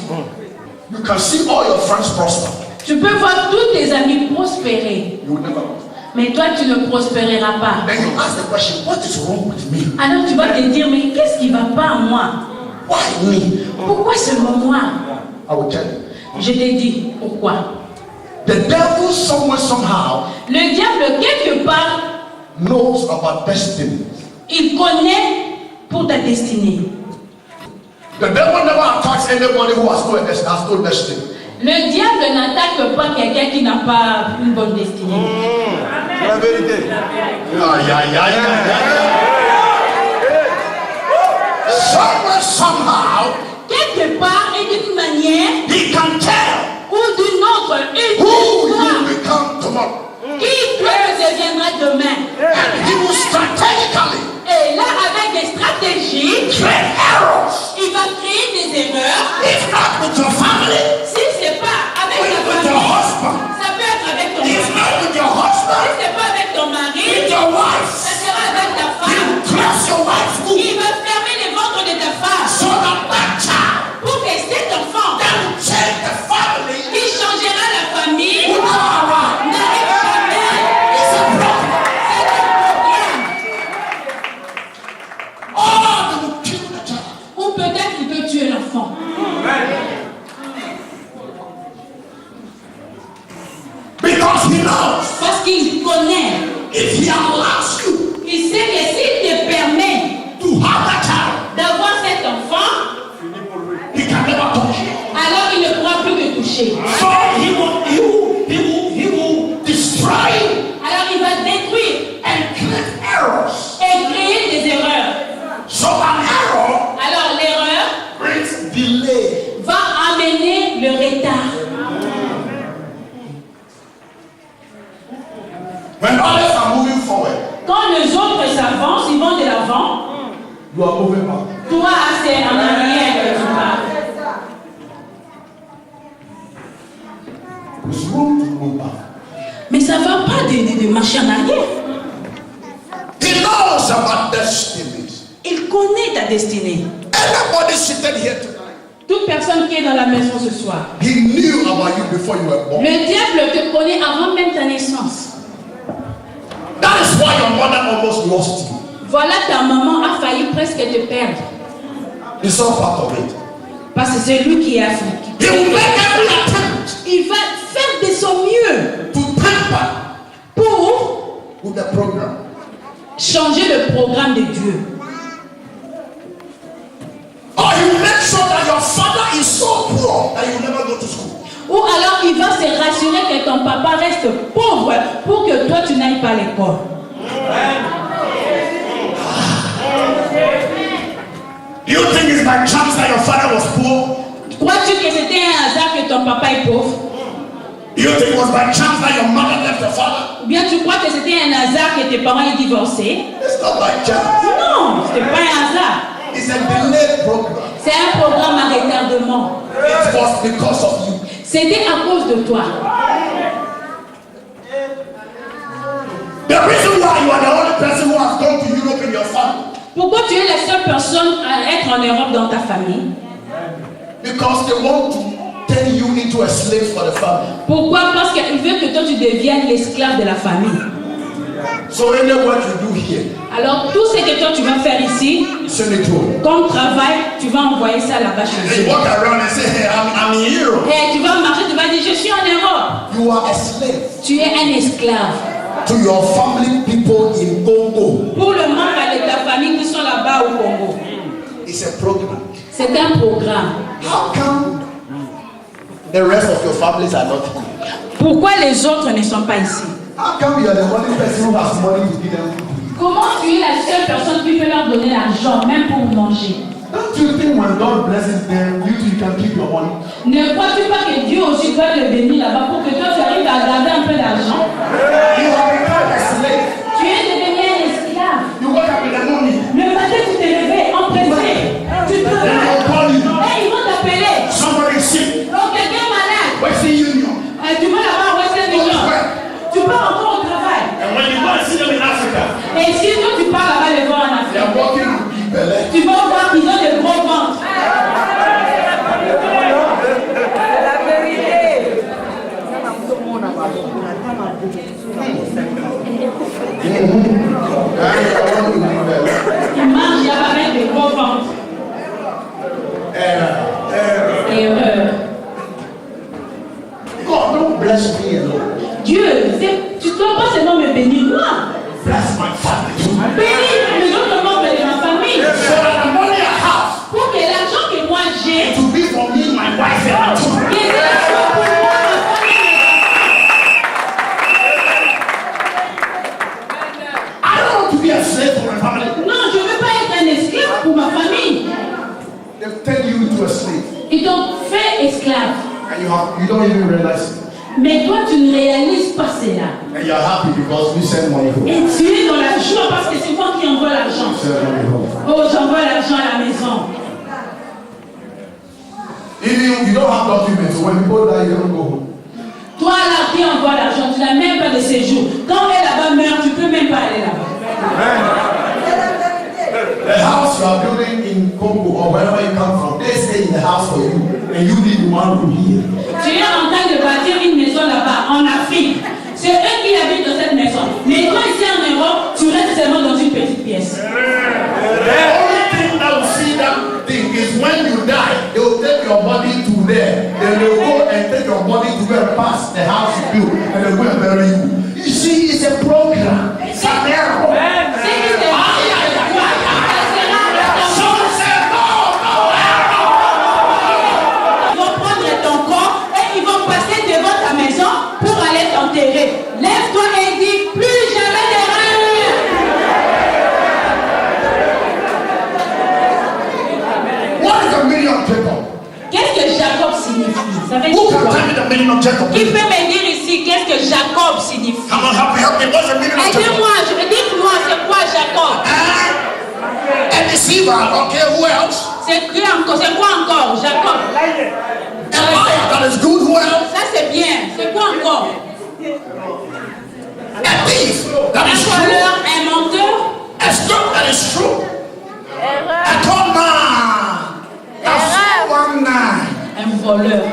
You can see all your friends prosper. Tu peux voir tous tes amis prospérer, You will never prosper. mais toi tu ne prospéreras pas. Then you ask the question, what is wrong with me? Alors tu vas te dire, mais qu'est-ce qui ne va pas à moi? Why me? Pourquoi seulement moi? I will tell you. Je t'ai dit, pourquoi? The devil somewhere, somehow Le diable, quelque part, knows about destiny. il connaît pour ta destinée. The devil never attacks anybody who has no destiny. Le diable n'attaque pas quelqu'un qui n'a pas une bonne destinée. C'est la vérité. Aïe, aïe, aïe, Somewhere, somehow, Quelque part et d'une manière he can tell ou d'une autre, il who peut you voir will become tomorrow. qui toi deviendra demain. And he will strategically Et là, avec des stratégies, create errors. il va créer des erreurs. If not with your family, Si c'est pas avec with ta your famille, husband, ça peut être avec ton if mari. not with your Si husband, c'est pas avec ton mari, with your ça wife, sera avec ta he femme. will close your wife's womb Il va fermer les ventres de ta femme so that that child pour que cet enfant that will change the family qui changera la famille will not arrive. n'arrive jamais. It's a problem. C'est un problème. Or they will kill the child. Ou peut-être qu'il peut tuer l'enfant. Because he knows Parce qu'il connaît. if he allows you Il sait que s'il te permet to have that child, d'avoir cet enfant, he can never touch you. alors il ne pourra plus te toucher. So he will destroy you Alors il va détruire and create errors. et créer des erreurs. So an error Alors l'erreur brings delay. va amener le retard. When others are moving forward, Quand les autres s'avancent, ils vont de l'avant. you are moving back. Toi, c'est en arrière que tu pars. go back. Mais ça ne va pas de marcher en arrière. He knows about destinies. Il connaît ta destinée. Everybody seated here tonight. Toute personne qui est dans la maison ce soir. He knew about you before you were born. Le diable te connaît avant même ta naissance. That is why your mother almost lost you. Voilà, ta maman a failli presque te perdre. It's all part of it. Parce que c'est lui qui a fait. He will make every attempt Il va faire de son mieux to tamper pour with the program. changer le programme de Dieu. Or he will make sure that your father is so poor that you never go to school. Ou alors il va se rassurer que ton papa reste pauvre pour que toi tu n'ailles pas à l'école. You think it's by chance that your father was poor? Crois-tu que c'était un hasard que ton papa est pauvre? You think it was by chance that your mother left your father? Ou bien tu crois que c'était un hasard que tes parents aient divorcé? It's not by chance. Non, ce n'est pas un hasard. It's a delayed program. C'est un programme à retardement. It was because of you. C'était à cause de toi. The reason why you are the only person who has gone to Europe in your family. Pourquoi tu es la seule personne à être en Europe dans ta famille? Because they want to turn you into a slave for the family. Pourquoi? Parce qu'il veut que toi tu deviennes l'esclave de la famille. So any work you do here, Alors tout ce que toi tu vas faire ici, send it home. comme travail, tu vas envoyer ça là-bas chez And you eux. walk around and say, hey, I'm in Europe. Et tu vas marcher, tu vas dire, je suis en Europe. You are a slave Tu es un esclave. to your family people in Congo. Pour le membre de ta famille qui sont là-bas au Congo. It's a program. C'est un programme. How come the rest of your families are not here? Pourquoi les autres ne sont pas ici? How come you are the only person who has money to give them food? Comment tu es la seule personne qui peut leur donner l'argent, même pour manger? Don't you think when God blesses them, you too can keep your money? Ne crois-tu pas que Dieu aussi doit te bénir là-bas pour que toi tu arrives à garder un peu d'argent? You have become a slave. Tu es devenu un esclave. You wake up in the morning. Le matin tu te réveilles empressé. Tu Then travailles. they'll call you. Et ils vont t'appeler. Somebody is sick. Donc quelqu'un est malade. Western Union. Tu vas là-bas à Western Union. Tu pars encore au travail. And when you go and see them in Africa, Et si toi tu pars là-bas les voir en they Afrique, are walking with big belly. tu vas voir qu'ils ont des gros ventres. Ils marchent là-bas avec des gros ventres. Erreur. God, don't bless me alone. Dieu, tu ne dois pas seulement me bénir moi. Bless my family too. Bénis les autres membres de ma famille. So that the money I have Pour que l'argent que moi j'ai, to be for me, my wife, and my children. que ce soit pour moi, ma famille. I don't want to be a slave for my family. Non, je ne veux pas être un esclave pour ma famille. They've turned you into a slave, Ils t'ont fait esclave. and you don't even realize it. Mais toi, tu ne réalises pas cela. And you're happy because we send money home. Et tu es dans la joie parce que c'est moi qui envoie l'argent. Send money home. Oh, j'envoie l'argent à la maison. Even you don't have documents, so when people die, you don't go home. Toi, là, qui envoie l'argent, tu n'as même pas de séjour. Quand elle là-bas meurt, tu ne peux même pas aller là-bas. The house you are building in Congo or wherever you come from, they stay in the house for you, and you need one room here. Tu es en train de bâtir une maison là-bas, en Afrique. C'est eux qui habitent dans cette maison. Mais toi, ici en Europe, tu restes seulement dans une petite pièce. The only thing that will see that thing is when you die, they will take your body to there. Then they will go and take your body to go and pass the house you built, and they will go and bury you. You see, it's a program. It's an error. C'est qui te- Someone said, no, error. Ils vont prendre ton corps et ils vont passer devant ta maison pour aller t'enterrer. Lève-toi et dis plus jamais d'erreur. What is the meaning of Jacob? Qu'est-ce que Jacob signifie? Ça veut Who dire can quoi? tell me the meaning of Jacob? Qui peut me dire ici qu'est-ce que Jacob signifie? Come on, help me. What's the meaning of Jacob? Dites-moi, c'est quoi Jacob? A deceiver. Okay, who else? C'est quoi encore Jacob? A liar that is good. Who else? Ça c'est bien. C'est quoi encore? A thief that Un is true. voleur, un menteur, A stroke that is true. A con man. A 419. un voleur,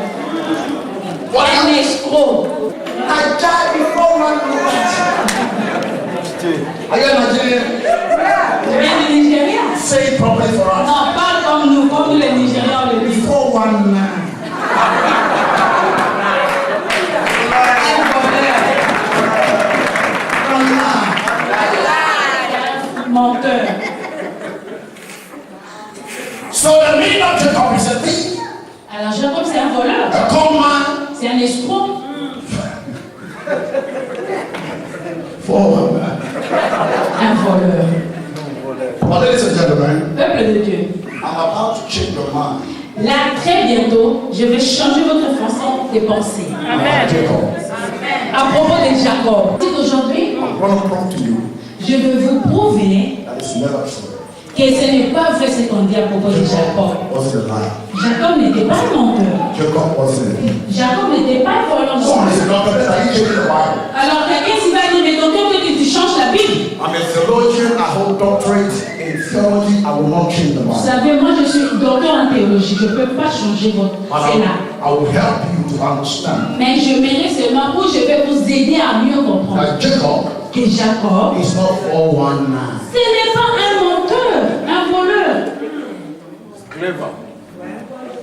What un else? escroc. I died before 1 Are you a Nigerian? Tu viens du Nigeria? Say it properly for us. Non, parle comme nous les Nigériens le disent. 419. Un voleur, menteur. So the meaning of Jacob is a thief, Alors Jacob, c'est un voleur, a con man, c'est un escroc, 419. un voleur. But ladies and gentlemen, Peuple de Dieu, I'm about to change your mind. là, très bientôt, je vais changer votre façon de penser. Jacob. À propos de Jacob, aujourd'hui, I want to prove to you je veux vous prouver that it's never true. que ce n'est pas vrai ce qu'on dit à propos de Jacob. Wasn't a lie. Jacob n'était pas un menteur. Jacob wasn't a thief. Jacob n'était pas un voleur. Someone is not going to changing the Bible. Alors quelqu'un s'y va dire, mais docteur, que tu changes la Bible. I'm a theologian. I hold doctorate in theology. I will not change the Vous Bible. savez, moi je suis docteur en théologie. Je ne peux pas changer votre But cela. I will help you to understand Mais je mérite seulement où je vais vous aider à mieux comprendre that Jacob que Jacob, is not 419. ce n'est pas un menteur, un voleur.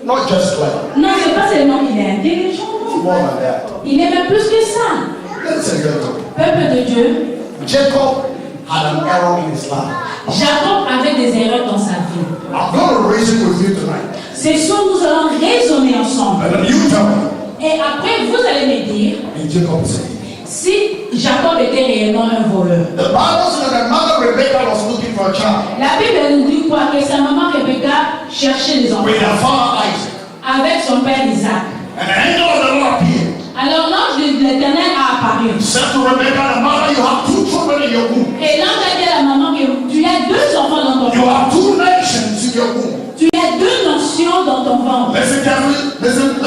Not just clever. Non, ce n'est pas seulement qu'il est intelligent. non. More than that. Il est même plus que ça. Ladies and gentlemen, Peuple de Dieu, Jacob had an error in his life. Jacob avait des erreurs dans sa vie. I'm going to reason with you tonight. Ce soir, nous allons raisonner ensemble. And then you tell me Et après, vous allez me dire if Jacob is a thief. si Jacob était réellement un voleur. The Bible says that the mother Rebecca was looking for a child La Bible nous dit quoi? Que sa maman Rebecca cherchait des enfants with her father Isaac. avec son père Isaac. And the angel of the Lord appeared. Alors l'ange de l'Éternel a apparu. Said to Rebecca, the mother, you have 2 children in your womb. Et l'ange a dit à la maman que tu as 2 enfants dans ton You ventre. have 2 nations in your womb. Tu as 2 nations dans ton ventre. Listen carefully. Listen.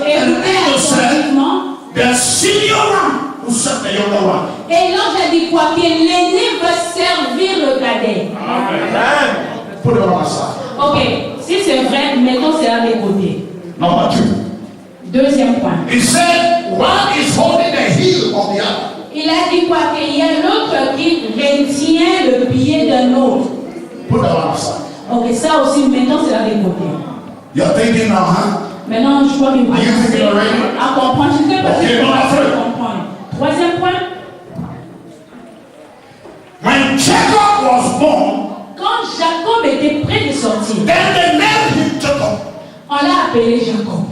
Et And the angel said, attentivement. the senior one will serve the younger one. Et l'ange a dit quoi? Que l'aîné va servir le cadet. Put it on my side. Ok, si c'est vrai, mettons cela de côté. Number 2. Deuxième point. He said, one is holding the heel of the other. Il a dit quoi? Qu'il y a l'autre qui retient le pied d'un autre. Put that on my side. Ok, ça aussi, mettons cela de côté. You're thinking now, huh? Maintenant, je crois que vous Are you thinking already? à comprendre. Je ne sais pas si Okay, vous number allez 3. comprendre. Troisième point. When Jacob was born, Quand Jacob était prêt de sortir, then they named him Jacob. on l'a appelé Jacob.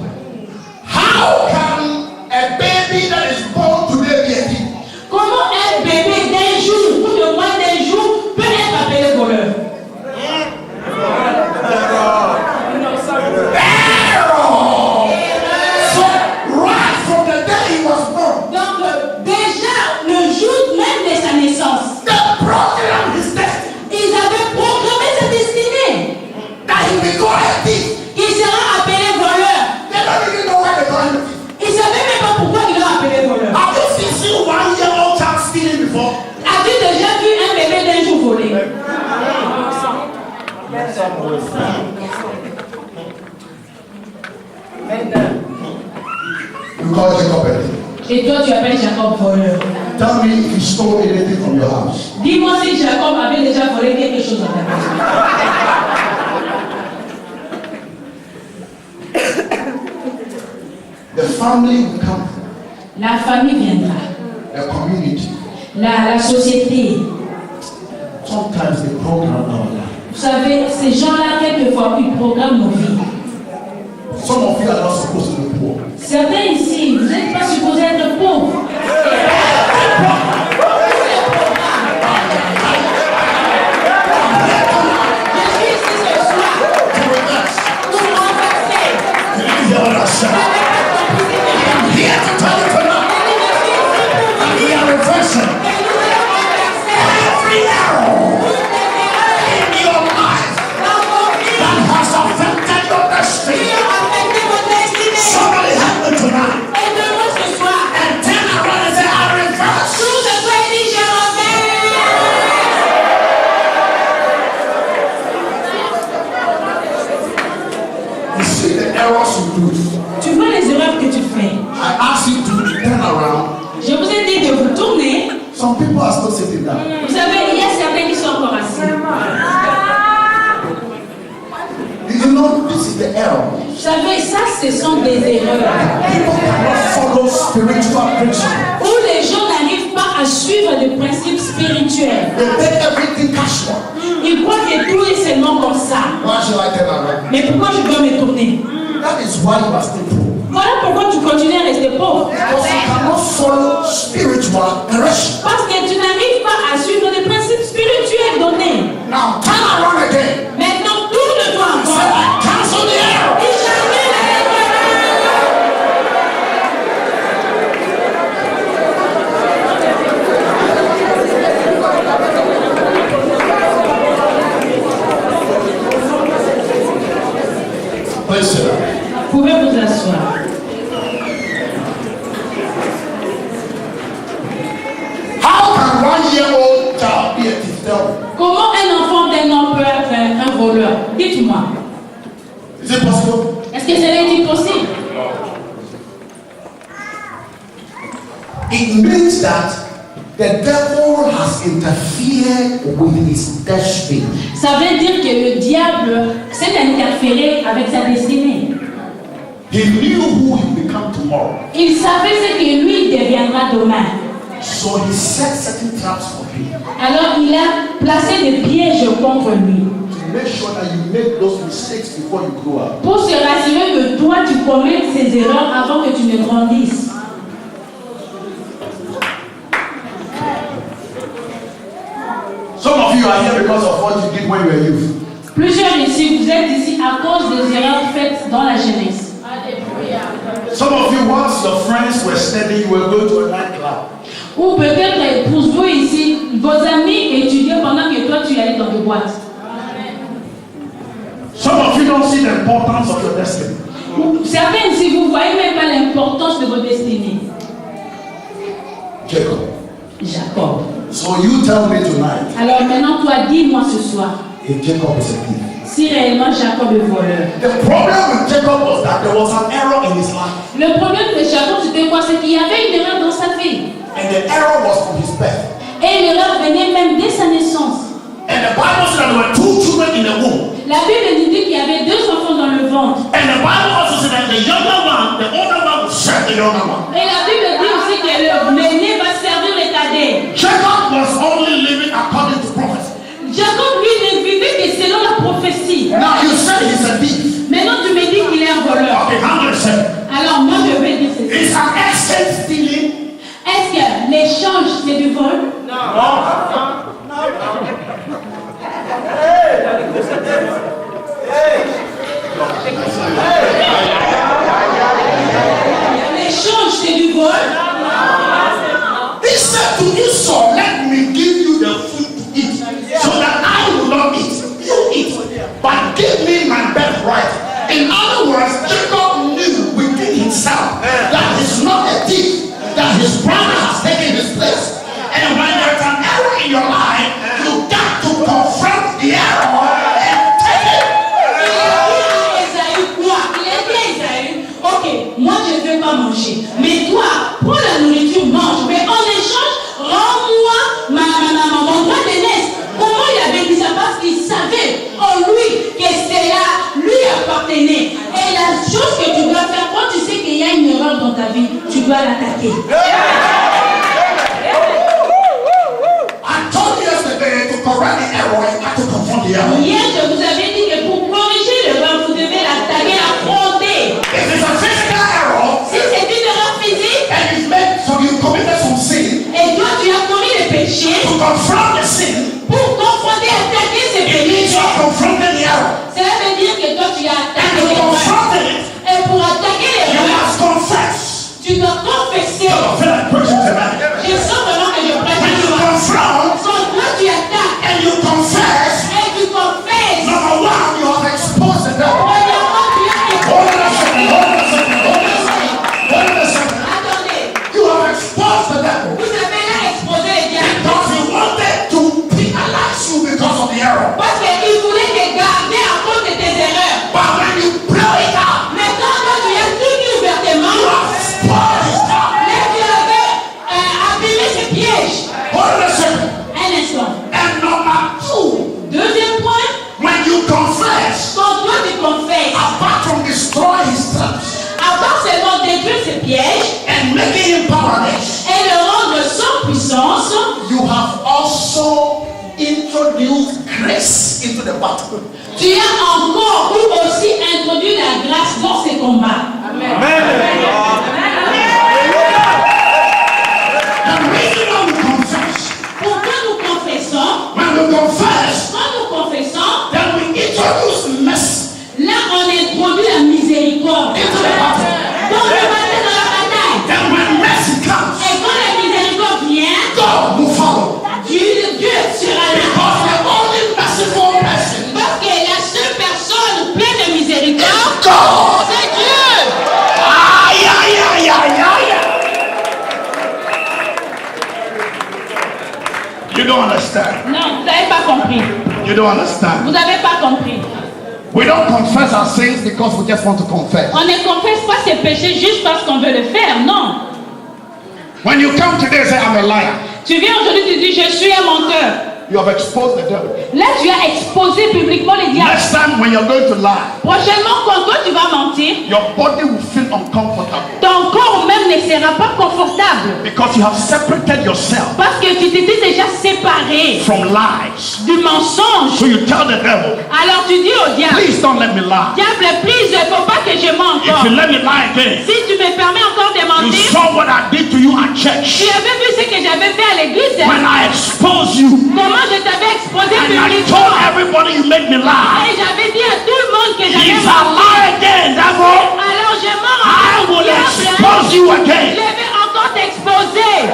How can a baby that is born today be a thief? Comment un bébé d'un jour ou de moins d'un jour peut être appelé voleur? Error! So, right from the day he was born, Donc, déjà, le jour même de sa naissance, they programmed his destiny ils avaient programmé sa destinée. that he will go a thief. Il sera appelé voleur. They don't even know why they call him a thief. Ils ne savaient même pas pourquoi ils l'ont appelé voleur. Have you seen 1-year-old child stealing before? As-tu déjà vu un bébé d'un jour voler? You call Jacob a thief. Et toi, tu appelles Jacob voleur. Tell me if he stole anything from your house. Dis-moi si Jacob avait déjà volé quelque chose dans ta maison. The family will come, La famille viendra. the community. La société. Sometimes they program our life. Vous savez, ces gens-là, quelquefois, ils programment nos vies. Some of you are not supposed to be poor. Certains ici, vous n'êtes pas supposés être pauvres. Je suis ici ce soir pour renverser. You hear what I said? I'm here to tell you tonight. We are reversing every arrow in your life that has affected your destiny. Somebody help me tonight. you do, Tu vois les erreurs que tu fais. I ask you to turn around. Je vous ai dit de vous tourner. Some people are still sitting down. Vous savez, il y a certains qui sont encore assis. You know, this is the error. Vous savez, ça, ce sont des erreurs. People cannot follow spiritual preaching. Où les gens n'arrivent pas à suivre les principes spirituels. They take everything casual. Ils croient que tout est seulement comme ça. Why should I turn around? Mais pourquoi je dois me tourner? That is why you are still poor. Voilà pourquoi tu continues à rester pauvre. Because you cannot follow spiritual direction. Parce que tu n'arrives pas à suivre les principes spirituels donnés. Now turn around again. Maintenant, tourne-toi Say, encore. I cancel the error. Et jamais la Please sit down. Vous pouvez vous asseoir. How can 1-year-old child be a thief? Tell me. Comment un enfant d'un an peut être un voleur? Dites-moi. Is it possible? Est-ce que cela est possible? It means that the devil has interfered with his destiny. Ça veut dire que le diable s'est interféré avec sa destinée. He knew who he become tomorrow. Il savait ce que lui deviendra demain. So he set certain traps for him Alors il a placé des pièges contre lui. to make sure that you make those mistakes before you grow up. Pour se rassurer que toi tu commets ces erreurs avant que tu ne grandisses. Some of you are here because of what you did when you were youth. Plusieurs ici, vous êtes ici à cause des erreurs faites dans la jeunesse. Some of you, once your friends were steady, you were going to a nightclub. Ou peut-être pour vous ici, vos amis étudiaient pendant que toi tu allais dans des boîtes. Some of you don't see the importance of your destiny. Ou certains ici, vous ne voyez même pas l'importance de vos destinées. Jacob. Jacob. So you tell me tonight Alors maintenant, toi, dis-moi ce soir, if Jacob is a thief. si réellement Jacob est voleur. The problem with Jacob was that there was an error in his life. Le problème de Jacob, c'était quoi? C'est qu'il y avait une erreur dans sa vie. And the error was from his birth. Et l'erreur venait même dès sa naissance. And the Bible said that there were two children in the womb. La Bible dit qu'il y avait deux enfants dans le ventre. And the Bible also said that the younger one, the older one will serve the younger one. Et la Bible dit aussi que l'aîné va servir le cadet. Jacob was only living according to prophecy. Jacob, lui, ne vivait que selon la prophétie. Now you said he's a thief. Maintenant, tu me dis qu'il est un voleur. Okay, how do you say? Alors, moi, je vais dire ceci. It's an exchange stealing. Est-ce que l'échange, c'est du vol? L'échange, c'est du vol? He said to Esau, let me give you the food to eat, so that I will not eat. You eat, but give me my birthright. In other words, Jacob knew within himself that he's not a thief, that his brother has taken his place. And when there's an error in your life, you got to confront the error and take it. Esaü, quoi? Il a dit à Esaü, ok, moi je ne veux pas manger, mais toi, prends la nourriture, mange, mais en échange, rends-moi mon droit d'aînesse. Comment il avait dit ça? Parce qu'il savait en lui que cela lui appartenait. Et la chose que tu dois faire, quand tu sais qu'il y a une erreur dans ta vie, tu dois l'attaquer. I told you yesterday to correct the error, you got to confront the error. Hier, je vous avais dit que pour corriger l'erreur, vous devez l'attaquer, l'affronter. If it's a physical error, Si c'est une erreur physique, and you've made, so you committed some sin, et toi tu as commis le péché, to confront the sin, pour confronter, attaquer ce it means péché, you are confronting the error. cela veut dire que toi tu as And attaqué to l'erreur. confront it, Et pour attaquer you l'erreur, must confess. tu dois confesser. I feel like preaching tonight. Je sens vraiment que je When prêche. you confront Quand toi tu attaques and you confess, et tu confesses, grace into the battle. Tu as encore ou aussi introduit la grâce dans ces combats. The reason why we confess, Pourquoi nous confessons? when we confess, Quand nous confessons, then we introduce mercy là on introduit la miséricorde into the battle. dans le bataille, dans la bataille. Then when mercy comes, Et quand la miséricorde vient, God will follow. Dieu sera là. Because the only merciful person, Parce que la seule personne pleine de miséricorde, God. c'est Dieu. Ay, ay, ay, ay, ay. You don't understand. Non, vous n'avez pas compris. You don't understand. Vous n'avez pas compris. We don't confess our sins because we just want to confess. On ne confesse pas ses péchés juste parce qu'on veut le faire, non. When you come today and say, I'm a liar, Tu viens aujourd'hui, tu dis, je suis un menteur. you have exposed the devil. Là, tu as exposé publiquement les diables. Next time when you're going to lie, Prochainement, quand toi tu vas mentir, your body will feel uncomfortable ton corps même ne sera pas confortable. because you have separated yourself Parce que tu t'étais déjà séparé from lies. du mensonge. So you tell the devil, Alors tu dis au diable, please don't let me lie. diable, please, il ne faut pas que je mente If encore. you let me lie again, Si tu me permets encore de you mentir, saw what I did to you at church tu avais vu ce que j'avais fait à l'église. when I exposed you Comment je t'avais exposé and I publiquement. told everybody you made me lie. Et j'avais dit à tout le monde que j'avais He's a menti. lie again, devil. Alors je mens I encore. will Diable. expose you Je again. vais encore t'exposer.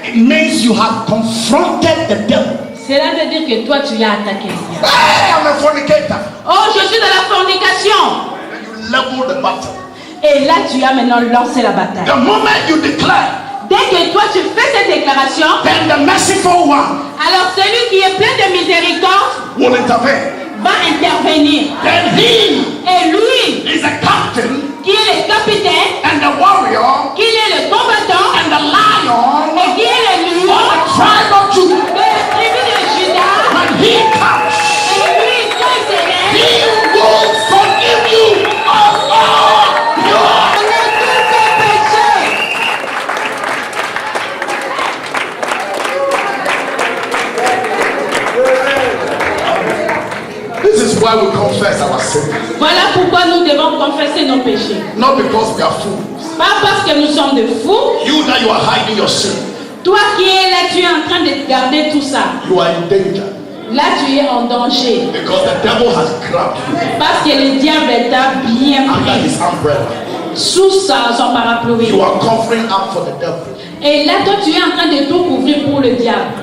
It means you have confronted the devil. Cela veut dire que toi tu as attaqué. Hey, I'm a fornicator. Oh, je suis dans la fornication. And you level the battle. Et là tu as maintenant lancé la bataille. The moment you declare, Dès que toi tu fais cette déclaration, then the merciful one alors celui qui est plein de miséricorde will intervene. va intervenir. Then he Et lui, is the captain qui est le capitaine, and the warrior qui est le combattant, and the lion et qui est le lion of the tribe of de Judah. la tribu de Judas, When he comes, et lui, quand il s'élève, he will forgive you of all your. on a tous ses péchés. This is why we confess our sins. Voilà pourquoi nous devons confesser nos péchés. Not because we are fools. Pas parce que nous sommes des fous. You that you are hiding your sin, Toi qui es là, tu es en train de garder tout ça. you are in danger Là, tu es en danger. because the devil has grabbed you Parce que le diable t'a bien under pris his umbrella. sous son parapluie. You are covering up for the devil. Et là, toi, tu es en train de tout couvrir pour le diable.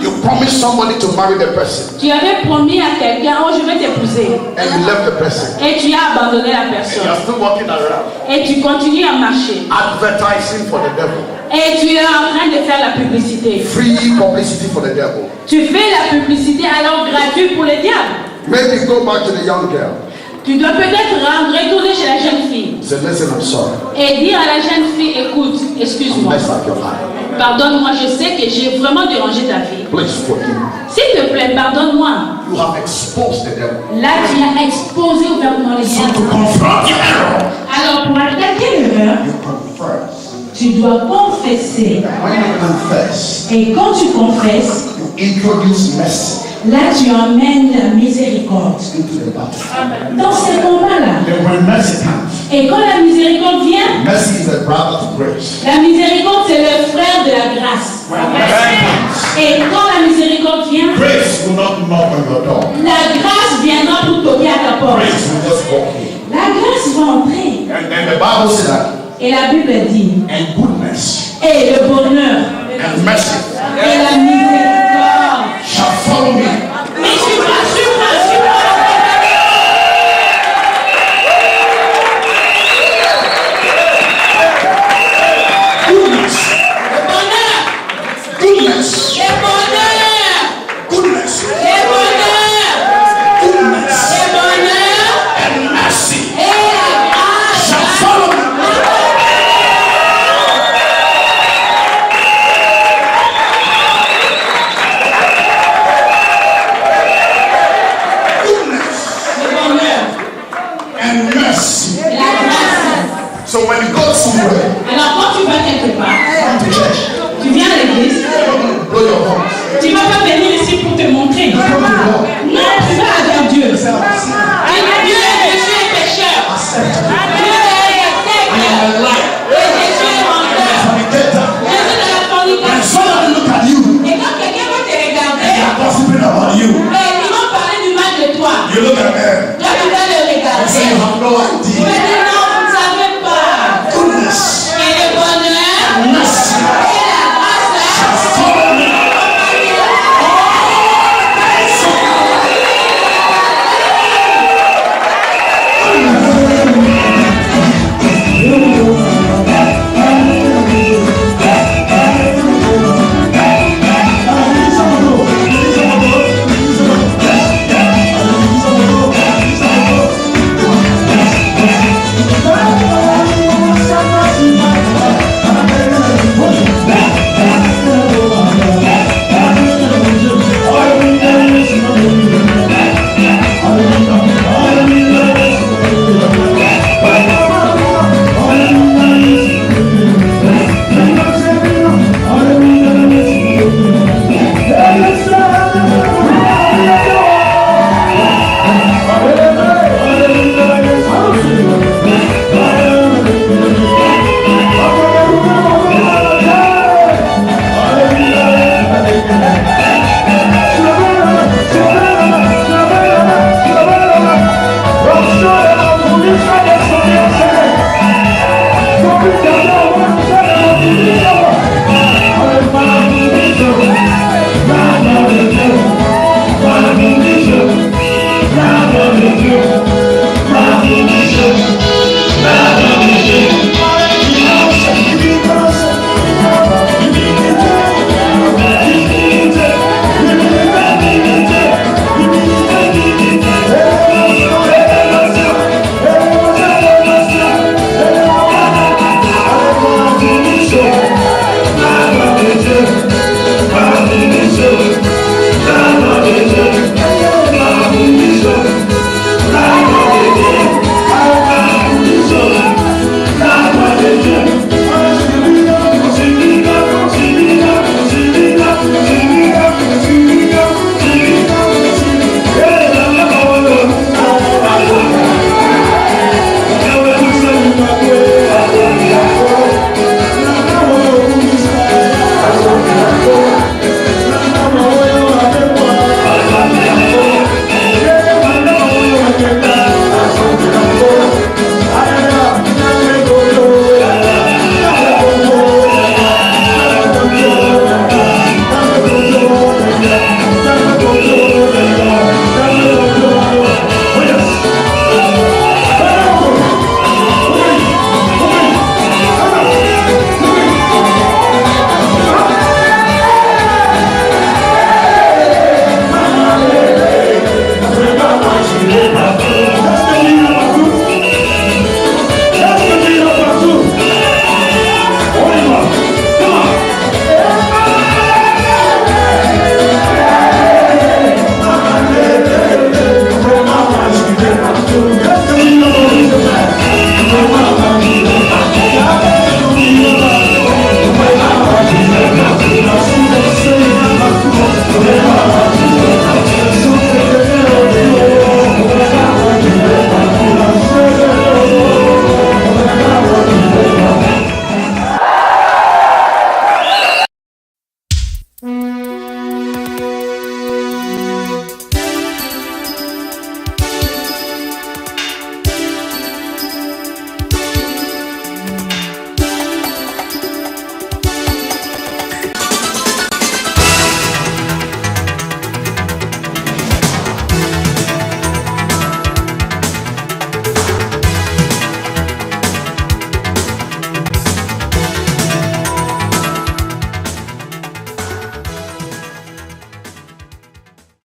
You promised somebody to marry the person Tu avais promis à quelqu'un, oh, je vais t'épouser. and you left the person. Et tu as abandonné la You personne. are still walking around Et tu continues à marcher. advertising for the devil. Et tu es en train de faire la publicité. Free publicity for the devil. Tu fais la publicité alors gratuite pour le diable. Maybe go back to the young girl. Tu dois peut-être retourner chez la jeune fille Say, listen, I'm sorry. et dire à la jeune fille, écoute, I excuse-moi, messed up your life. pardonne-moi, je sais que j'ai vraiment dérangé ta vie. Please forgive me. S'il te plaît, pardonne-moi. You have exposed the devil. Là, tu as exposé ouvertement les So diables. to confront the error, Alors, pour attaquer l'erreur, you confess. tu dois confesser. When you confess, Et quand tu confesses, you introduce mercy là, tu emmènes la miséricorde. into the battle. Dans ces combats-là, Then when mercy comes, et quand la miséricorde vient, mercy is a brother to grace. la miséricorde, c'est le frère de la grâce. When mercy comes, Et quand la miséricorde vient, grace will not knock on your door. la grâce viendra pour toquer à ta porte. Grace will just walk in. La grâce va entrer. And then the Bible says that, Et la Bible dit, and goodness et le bonheur and mercy et la miséricorde. shall follow me. Mais suis-moi. Goodness, Bonheur, goodness, et bonheur, goodness, et bonheur, goodness, et bonheur, and mercy et la grâce. shall follow me. Come to church. Tu viens à l'église. Blow your horns. Tu ne vas pas venir ici